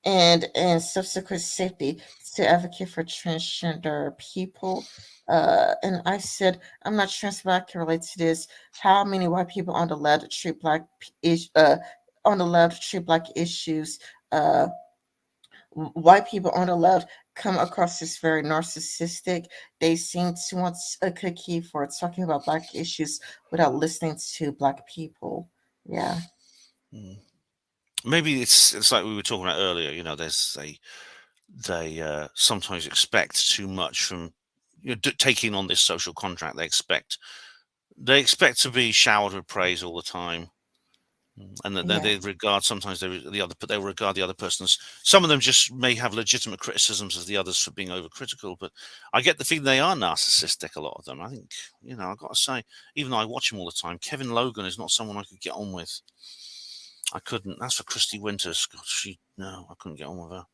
and subsequent safety to advocate for transgender people. And I said, I'm not trans, but I can relate to this. How many white people on the left treat on the left treat black issues? Uh, White people on the left come across as very narcissistic. They seem to want a cookie for talking about black issues without listening to black people. Yeah. Mm. Maybe it's like we were talking about earlier. They sometimes expect too much from taking on this social contract. They expect to be showered with praise all the time, and that Yeah. they regard sometimes they regard the other person's. Some of them just may have legitimate criticisms of the others for being overcritical, but I get the feeling they are narcissistic. A lot of them. I think I've got to say, even though I watch him all the time, Kevin Logan is not someone I could get on with. I couldn't. That's for Christy Winters. God, no, I couldn't get on with her.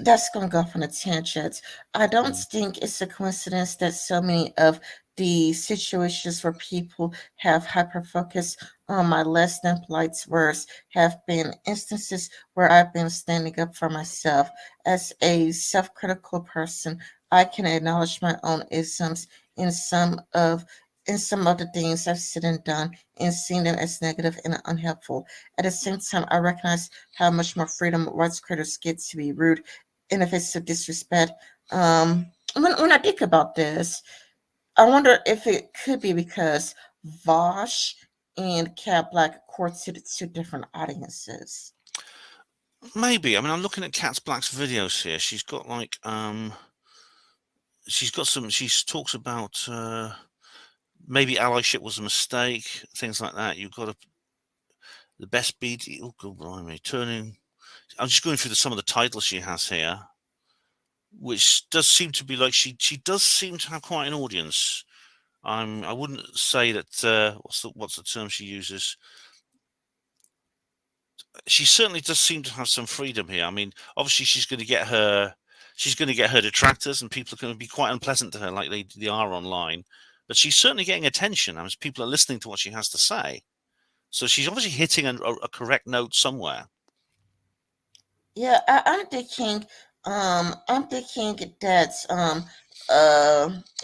That's going to go off on a tangent. I don't Mm. think it's a coincidence that so many of the situations where people have hyper focus on my less than polite words have been instances where I've been standing up for myself. As a self critical person, I can acknowledge my own isms in some of the things I've said and done and seen them as negative and unhelpful. At the same time, I recognize how much more freedom white creators get to be rude in the face of disrespect. When I think about this, I wonder if it could be because Vaush and Cat Black courted two different audiences. Maybe. I mean, I'm looking at Cat Black's videos here. She's got she's got some. She talks about maybe allyship was a mistake, things like that. You've got the best BD. Oh, God, blimey, turning. I'm just going through some of the titles she has here, which does seem to be like she does seem to have quite an audience. I wouldn't say that. What's the term she uses? She certainly does seem to have some freedom here. I mean, obviously she's going to get her detractors, and people are going to be quite unpleasant to her, like they are online. But she's certainly getting attention. I mean, people are listening to what she has to say. So she's obviously hitting a correct note somewhere. Yeah, I'm thinking that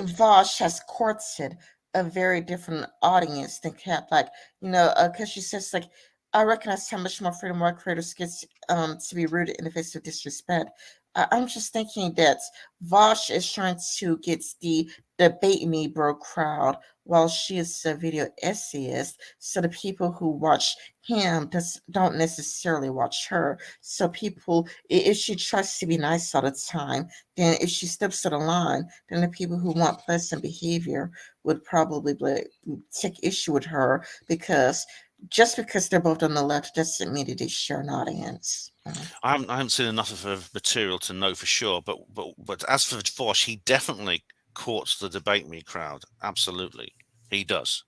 Vosh has courted a very different audience than Cat Black. Because she says like, I recognize how much more freedom our creators get to be rooted in the face of disrespect. I'm just thinking that Vosh is trying to get the debate me bro crowd while she is a video essayist. So the people who watch him don't necessarily watch her. So people, if she tries to be nice all the time, then if she steps to the line, then the people who want pleasant behavior would probably take issue with her because just because they're both on the left doesn't mean that they share an audience. I haven't seen enough of her material to know for sure, but as for Vaush, he definitely courts the debate me crowd. Absolutely, he does.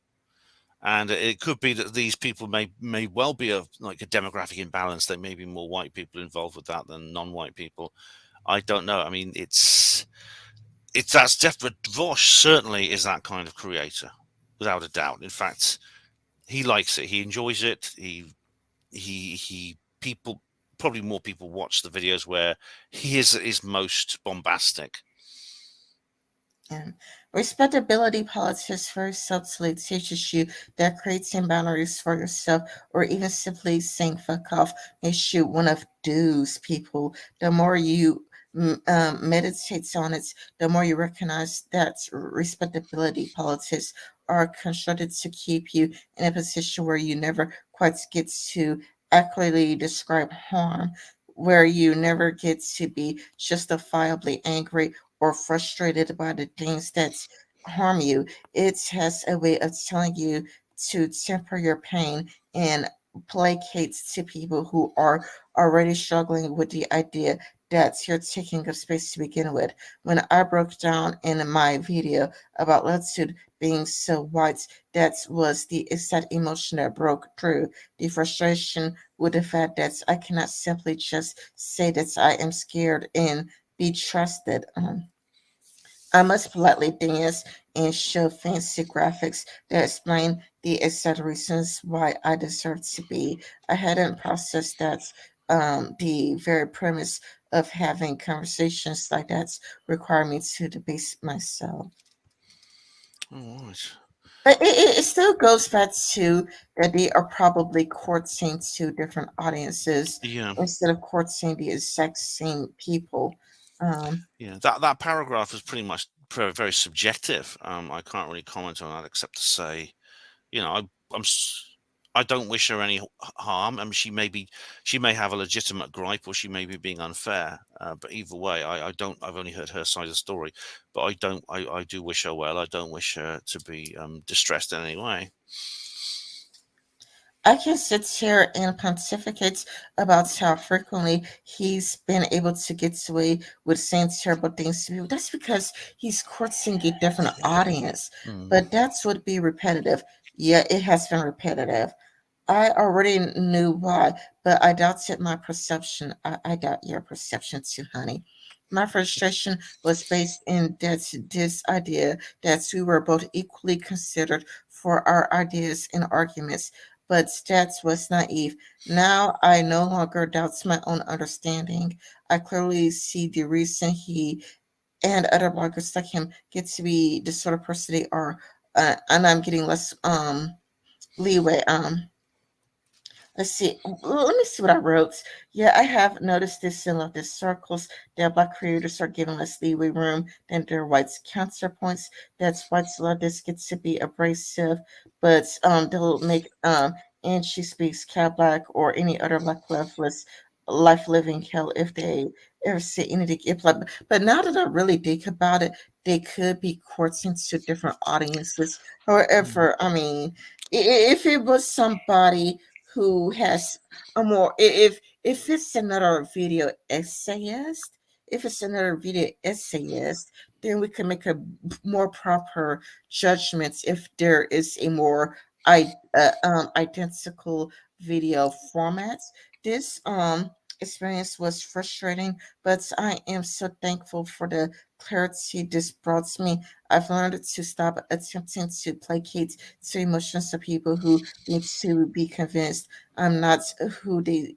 And it could be that these people may well be like a demographic imbalance. There may be more white people involved with that than non-white people. I don't know. I mean, it's that's definitely. Vaush certainly is that kind of creator, without a doubt. In fact, he likes it. He enjoys it. He people probably more people watch the videos where he is most bombastic. And respectability politics very subtly teaches you that creating boundaries for yourself or even simply saying fuck off makes you one of those people. The more you meditate on it, the more you recognize that respectability politics are constructed to keep you in a position where you never quite get to accurately describe harm, where you never get to be justifiably angry or frustrated by the things that harm you. It has a way of telling you to temper your pain and placate to people who are already struggling with the idea that you're taking up space to begin with. When I broke down in my video about latitude being so white, that was the exact emotion that broke through. The frustration with the fact that I cannot simply just say that I am scared and be trusted. I must politely dance and show fancy graphics that explain the exact reasons why I deserve to be. I hadn't processed that the very premise of having conversations like that require me to debase myself. All right. But it still goes back to that they are probably courting two different audiences Yeah, instead of courting the exact same people. Um, yeah. That paragraph is pretty much very subjective. I can't really comment on that except to say, you know, I'm I don't wish her any harm. I mean, she may have a legitimate gripe, or she may be being unfair. But either way, I don't. I've only heard her side of the story, but I don't. I do wish her well. I don't wish her to be distressed in any way. I can sit here and pontificate about how frequently he's been able to get away with saying terrible things to people. That's because he's courting a different audience. Mm. But that's would be repetitive. Yeah, it has been repetitive. I already knew why, but I doubted my perception. I doubt your perception too, honey. My frustration was based in this idea that we were both equally considered for our ideas and arguments, but that was naive. Now I no longer doubt my own understanding. I clearly see the reason he and other bloggers like him get to be the sort of person they are, and I'm getting less leeway. Let's see. Let me see what I wrote. Yeah, I have noticed this in leftist circles that black creators are given less leeway room than their white counterpoints. That's white leftists get to be abrasive, but they'll make and she speaks cat black or any other black leftist life living hell if they ever say anything implied. But now that I really think about it, they could be courting to different audiences. Mm. However, I mean, if it was somebody who has a more if it's another video essayist, if it's another video essayist, then we can make a more proper judgments if there is a more identical video format. This experience was frustrating, but I am so thankful for the clarity this brought me. I've learned to stop attempting to placate to emotions of people who need to be convinced I'm not who they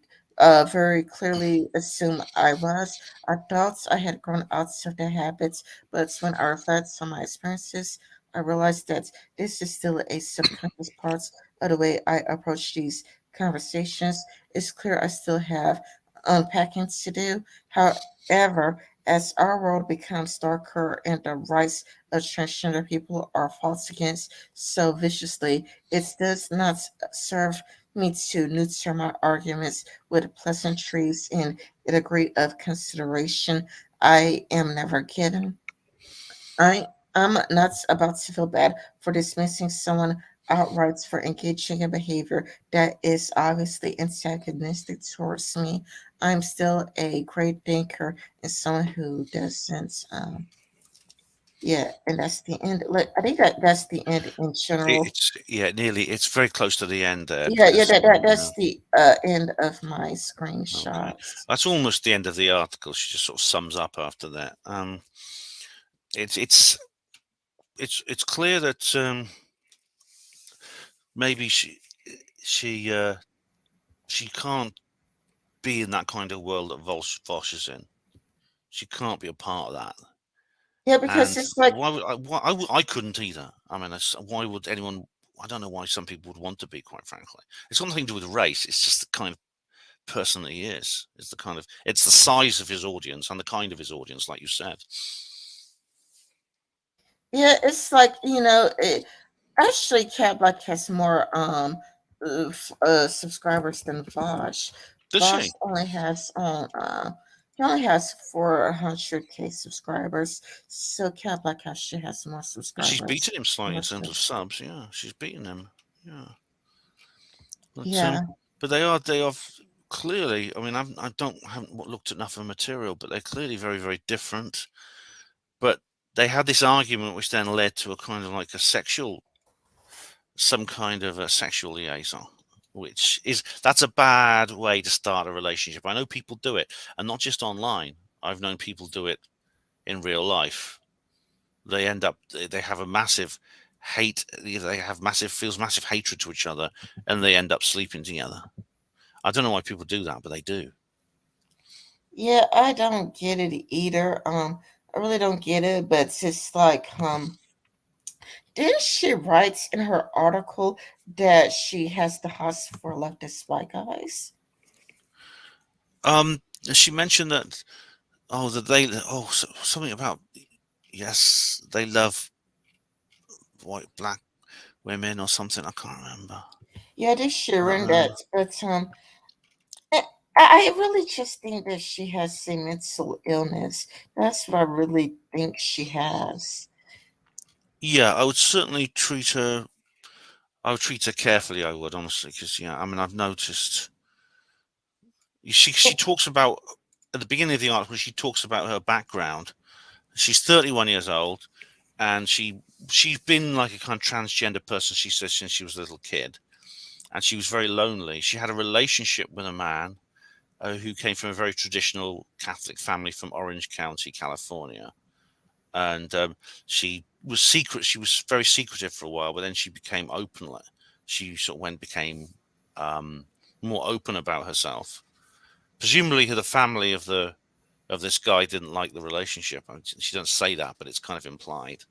very clearly assume I was. I thought I had grown out of the habits, but when I reflect on my experiences, I realized that this is still a subconscious part of the way I approach these conversations. It's clear I still have unpacking to do. However, as our world becomes darker and the rights of transgender people are fought against so viciously, it does not serve me to neuter my arguments with pleasantries and a degree of consideration I am never given. I am not about to feel bad for dismissing someone outright for engaging in behavior that is obviously antagonistic towards me. I'm still a great thinker and someone who doesn't. Yeah, and that's the end. Like I think that's the end in general. It's nearly. It's very close to the end there Yeah, yeah, because that's the end of my okay, screenshots. that's almost the end of the article. She just sort of sums up after that. It's it's it's clear that maybe she she can't be in that kind of world that Vaush is in. She can't be a part of that. Yeah, because And it's like why would I couldn't either. I mean, why would anyone? I don't know why some people would want to be. Quite frankly, it's got nothing to do with race. It's just the kind of person that he is. It's the kind of it's the size of his audience and the kind of his audience, like you said. yeah, it's like actually Cat Black has more subscribers than Vaush. Does Vaush she? only has he only has 400K subscribers, so Cat Black actually has more She's subscribers. beaten him slightly in Most terms of- of subs. Yeah, she's beaten him. Yeah, but Yeah, they are clearly. I mean, haven't looked at enough of the material, but they're clearly very very different. But they had this argument, which then led to a kind of like some kind of a sexual liaison, that's a bad way to start a relationship. I know people do it, and not just online. I've known people do it in real life. They have a massive hate. They have massive hatred to each other, and they end up sleeping together. I don't know why people do that, but they do. yeah, I don't get it either. I really don't get it, but it's just like didn't she write in her article that she has the hots for leftist spy guys? She mentioned that that they something about yes they love black women or something. I can't remember. Yeah, they're sharing Uh, that, but I I really just think that she has a mental illness. That's what I really think she has. yeah, I would certainly treat her. I would treat her carefully. I would honestly, because I mean, I've noticed. She talks about at the beginning of the article. She talks about her background. She's 31 years old, and she's been like a kind of transgender person. She says since she was a little kid, and she was very lonely. She had a relationship with a man who came from a very traditional Catholic family from Orange County, California, and she was secret. She was very secretive for a while, but then she became open. She sort of became more open about herself. Presumably, the family of this guy didn't like the relationship. I mean, she doesn't say that, but it's kind of implied.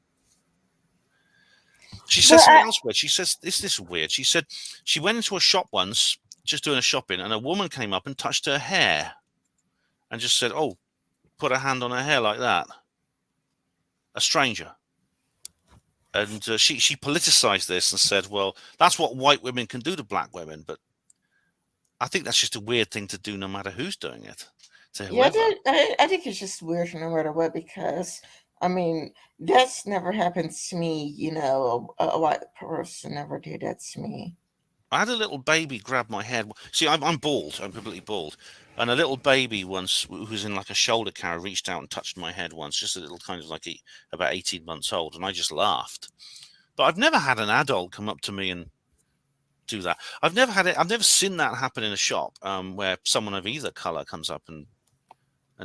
She says But something else weird. She says this is weird. She said she went into a shop once, just doing a shopping, and a woman came up and touched her hair, and just said, "Oh, put her hand on her hair like that." A stranger. And she politicized this and said, "Well, that's what white women can do to black women." But I think that's just a weird thing to do, no matter who's doing it, to yeah, whoever. I think it's just weird no matter what because I mean that's never happened to me. A white person never did that to me. I had a little baby grab my head. See, I'm bald. I'm completely bald. And a little baby once, who's in like a shoulder carry, reached out and touched my head once, just a little kind of like about 18 months old, and I just laughed. But I've never had an adult come up to me and do that. I've never had it. I've never seen that happen in a shop where someone of either color comes up and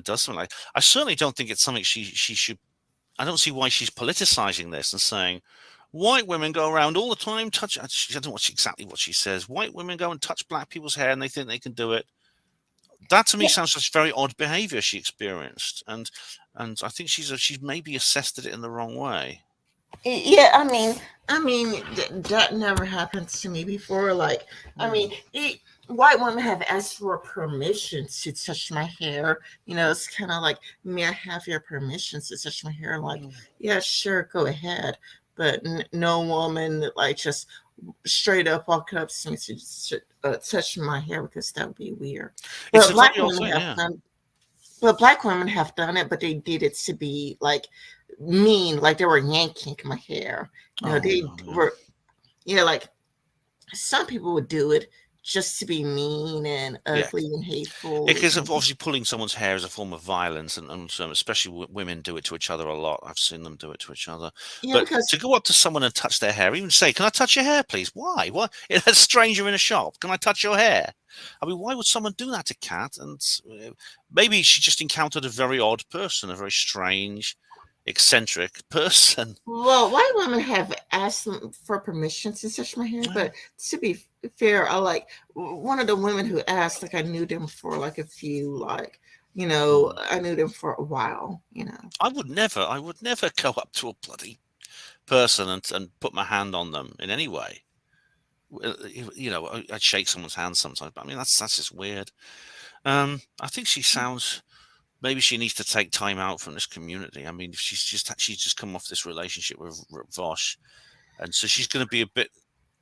does something like. I certainly don't think it's something she should. I don't see why she's politicizing this and saying white women go around all the time touch. I don't know exactly what she says. White women go and touch black people's hair and they think they can do it. That to me sounds like very odd behavior she experienced, and I think she's maybe assessed it in the wrong way. Yeah, that never happened to me before. Like, I mean, white women have asked for permission to touch my hair. It's kind of like, may I have your permission to touch my hair? Like, yeah, sure, go ahead. But no woman like just straight up walk up to me to touch my hair because that would be weird. It's But a black very odd women thing, have yeah. done. But black women have done it, but they did it to be like mean, like they were yanking my hair. Oh, They no, yeah. were. Yeah, like some people would do it just to be mean and Yeah. ugly and hateful. Because of obviously pulling someone's hair is a form of violence, and especially women do it to each other a lot. I've seen them do it to each other. Yeah, But because to go up to someone and touch their hair, even say, "Can I touch your hair, please?" Why? What? A stranger in a shop. Can I touch your hair? I mean, why would someone do that to Kat? And maybe she just encountered a very odd person, a very strange, eccentric person. well, white women have asked them for permission to touch my hair, but to be fair, I like one of the women who asked, like I knew them for like a few, like, you know, I knew them for a while, you know. I would never go up to a bloody person and put my hand on them in any way. You know, I'd shake someone's hand sometimes, but I mean that's just weird. I think she sounds. Maybe she needs to take time out from this community. I mean, if she's just come off this relationship with Vaush, and so she's going to be a bit.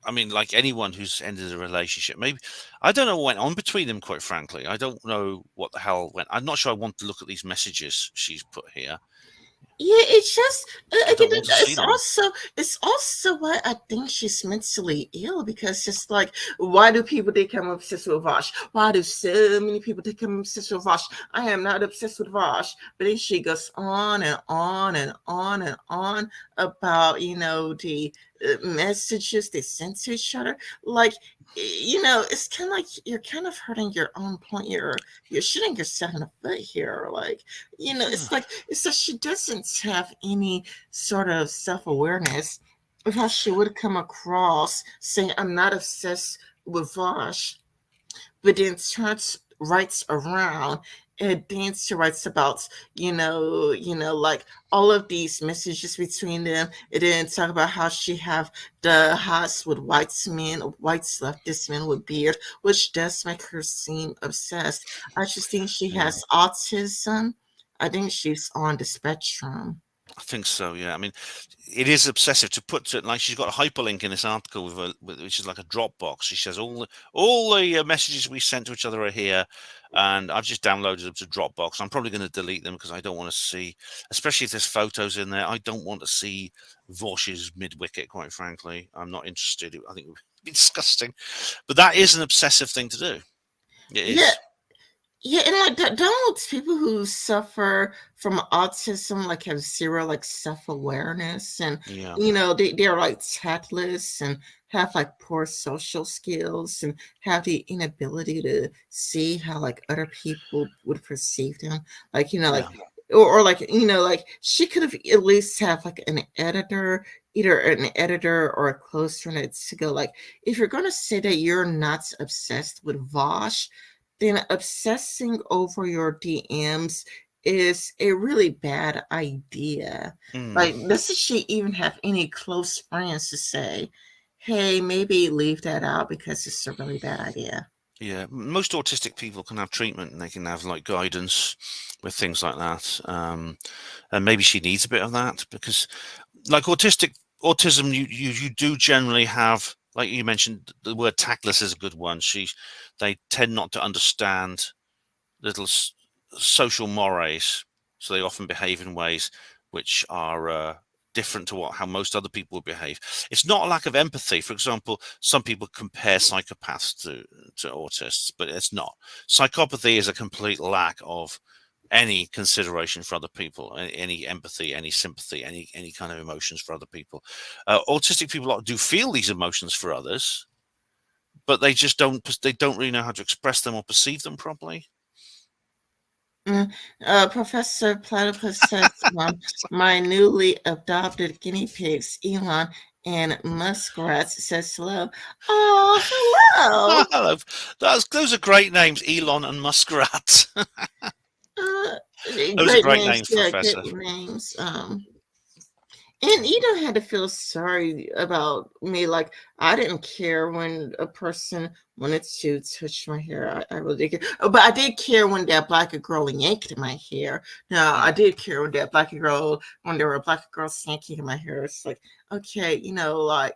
I mean, like anyone who's ended a relationship, maybe I don't know what went on between them. Quite frankly, I don't know what the hell went. I'm not sure I want to look at these messages she's put here. Yeah, it's just I don't want to see them. it's also why I think she's mentally ill, because just like, why do people become obsessed with Vaush? Why do so many people become obsessed with Vaush? I am not obsessed with Vaush, but then she goes on and on and on and on about, you know, the messages they send to each other. Like, you know, it's kind of like you're kind of hurting your own point. You're shooting yourself in the foot here. Like, you know, it's that she doesn't have any sort of self-awareness of how she would come across saying, I'm not obsessed with Vaush, but then turns writes around and then she writes about, like all of these messages between them, and then talk about how she have the hots with white leftist men with beard, which does make her seem obsessed. I just think she has autism. I think she's on the spectrum. I think so. Yeah. I mean, it is obsessive to put it like she's got a hyperlink in this article which is like a Dropbox. She says all the messages we sent to each other are here, and I've just downloaded them to Dropbox. I'm probably going to delete them because I don't want to see, especially if there's photos in there. I don't want to see Vaush's mid-wicket. Quite frankly, I'm not interested. I think it would be disgusting, but that is an obsessive thing to do. It is. Yeah. Yeah, and like don't people who suffer from autism like have zero like self-awareness, and Yeah. you know they're like tactless and have like poor social skills and have the inability to see how like other people would perceive them. Like, you know, like or like, you know, like she could have at least have like an editor, either an editor or a close friend to go like, if you're gonna say that you're not obsessed with Vaush, then obsessing over your DMs is a really bad idea. Like, doesn't she even have any close friends to say, hey, maybe leave that out because it's a really bad idea? Yeah, most autistic people can have treatment and they can have like guidance with things like that. And maybe she needs a bit of that because, like autism, you do generally have, like you mentioned, the word tactless is a good one. They tend not to understand little social mores, so they often behave in ways which are different to how most other people would behave. It's not a lack of empathy. For example, some people compare psychopaths to autists, but it's not. Psychopathy is a complete lack of any consideration for other people, any empathy, any sympathy, any kind of emotions for other people. Autistic people do feel these emotions for others, but they just don't really know how to express them or perceive them properly. Professor Platypus says, my newly adopted guinea pigs, Elon and Muskrats, says hello. Oh, hello. Hello. Those are great names, Elon and Muskrat. Those are great names, Professor. Great names. And you don't have to feel sorry about me. Like, I didn't care when a person wanted to touch my hair. I really did care. Oh, but I did care when that Blaque girl yanked my hair. Now, I did care when that Blaque girl, when there were Blaque girls yanking my hair. It's like, okay, you know, like,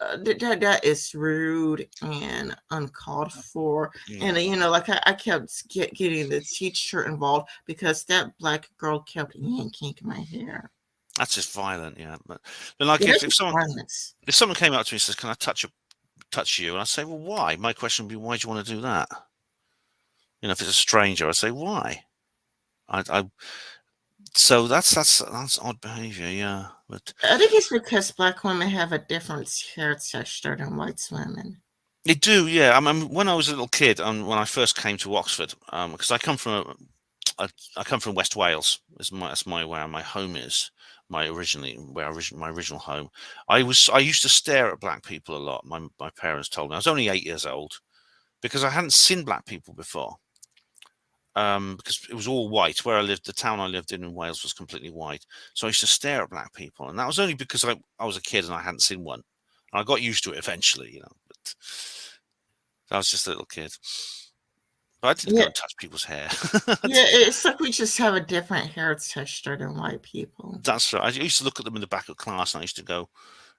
that is rude and uncalled for. And you know, like I kept getting the teacher involved because that Blaque girl kept yanking my hair. That's just violent, yeah. But like Yeah, if, that's if just someone violence. if someone came up to me and says, "Can I touch you?" and I say, "Well, why?" My question would be, "Why do you want to do that?" You know, if it's a stranger, I say, "Why?" I so that's odd behaviour, yeah. But I think it's because black women have a different hair texture than white women. they do, yeah. I mean, when I was a little kid and when I first came to Oxford, because I come from I come from West Wales. That's my where my home is. My original home. I used to stare at black people a lot. My parents told me I was only 8 years old because I hadn't seen black people before. Because it was all white. Where I lived, the town I lived in Wales was completely white. So I used to stare at black people, and that was only because I was a kid and I hadn't seen one. And I got used to it eventually, you know. But I was just a little kid. But I didn't go Yeah, and touch people's hair. yeah, it's like we just have a different hair texture than white people. That's right. I used to look at them in the back of class, and I used to go,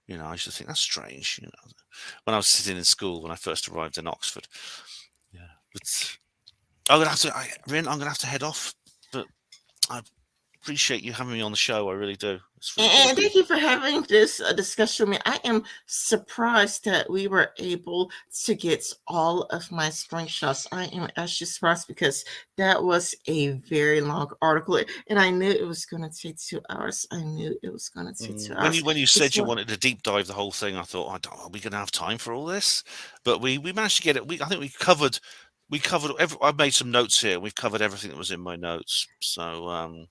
you know, I used to think that's strange, you know, when I was sitting in school when I first arrived in Oxford. Yeah, but Rin, I'm gonna have to head off. But I appreciate you having me on the show. I really do. It's really good And of you. thank you for having this discussion with me. I am surprised that we were able to get all of my screenshots. I am actually surprised because that was a very long article, and I knew it was going to take 2 hours. I knew it was going to take 2 hours. When you It's said you what- wanted to deep dive the whole thing, I thought, are we going to have time for all this? But we managed to get it. I think we covered I've made some notes here. We've covered everything that was in my notes. So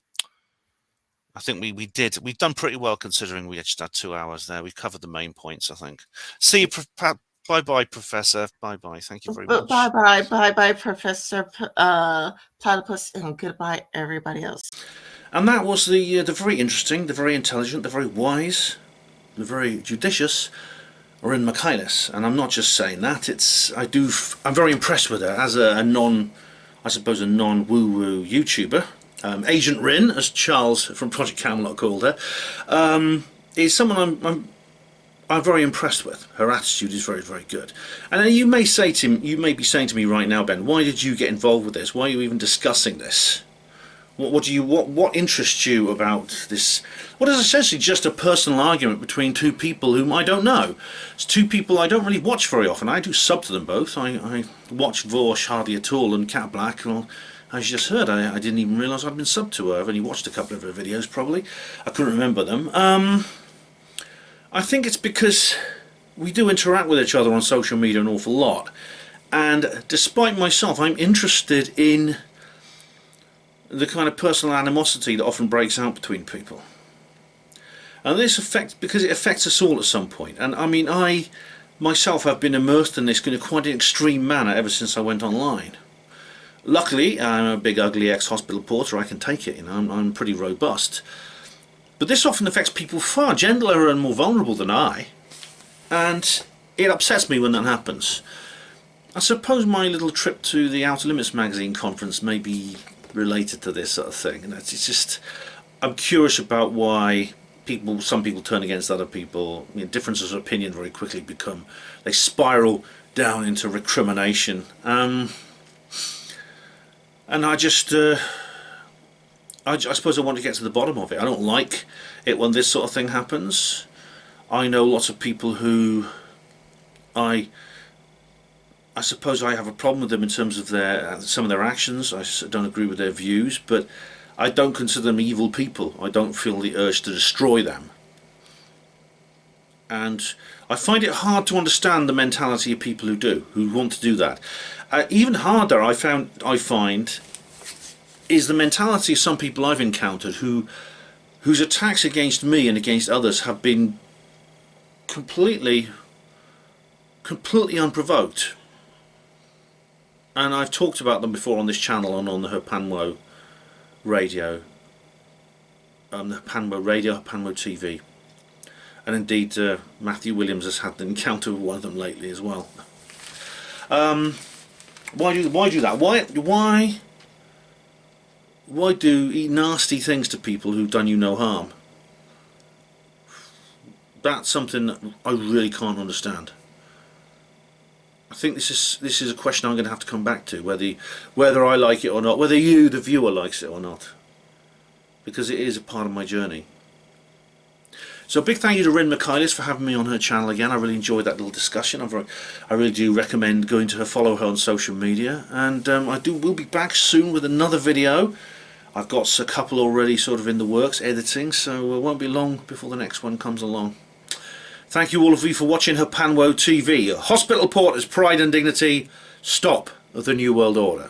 I think we did. We've done pretty well considering we just had 2 hours there. We've covered the main points, I think. See you. Bye bye, Professor. Bye bye. Thank you very much. Bye, Professor Platypus, and goodbye, everybody else. And that was the very interesting, the very intelligent, the very wise, the very judicious Rin Michaelis. And I'm not just saying that. I'm very impressed with her as a non woo-woo YouTuber. Agent Rin, as Charles from Project Camelot called her, is someone I'm very impressed with. Her attitude is very, very good. And you may be saying to me right now, Ben, why did you get involved with this? Why are you even discussing this? What interests you about this? What is essentially just a personal argument between two people whom I don't know. It's two people I don't really watch very often. I do sub to them both. I watch Vaush hardly at all, and Cat Blaque. Well, as you just heard, I didn't even realise I'd been subbed to her. I've only watched a couple of her videos, probably. I couldn't remember them. I think it's because we do interact with each other on social media an awful lot. And despite myself, I'm interested in the kind of personal animosity that often breaks out between people. And because it affects us all at some point. And I mean, I myself have been immersed in this in quite an extreme manner ever since I went online. Luckily, I'm a big ugly ex-hospital porter, I can take it, you know, I'm pretty robust. But this often affects people far gentler and more vulnerable than I. And it upsets me when that happens. I suppose my little trip to the Outer Limits magazine conference may be related to this sort of thing. And it's just, I'm curious about why some people turn against other people. You know, differences of opinion very quickly they spiral down into recrimination. And I suppose I want to get to the bottom of it. I don't like it when this sort of thing happens. I know lots of people who I suppose I have a problem with them in terms of some of their actions. I don't agree with their views, but I don't consider them evil people. I don't feel the urge to destroy them. And I find it hard to understand the mentality of people who want to do that. Even harder, I find, is the mentality of some people I've encountered whose attacks against me and against others have been completely unprovoked. And I've talked about them before on this channel and on the Herpanwo radio, Herpanwo TV, and indeed Matthew Williams has had an encounter with one of them lately as well. Why do that? Why do nasty things to people who've done you no harm? That's something that I really can't understand. I think this is a question I'm going to have to come back to, whether I like it or not, whether you, the viewer, likes it or not, because it is a part of my journey. So a big thank you to Rin Michaelis for having me on her channel again. I really enjoyed that little discussion. I really do recommend going to her, follow her on social media, and we'll be back soon with another video. I've got a couple already sort of in the works, editing, so it won't be long before the next one comes along. Thank you all of you for watching Her Panwo TV. Hospital Porters, Pride and Dignity, stop the New World Order.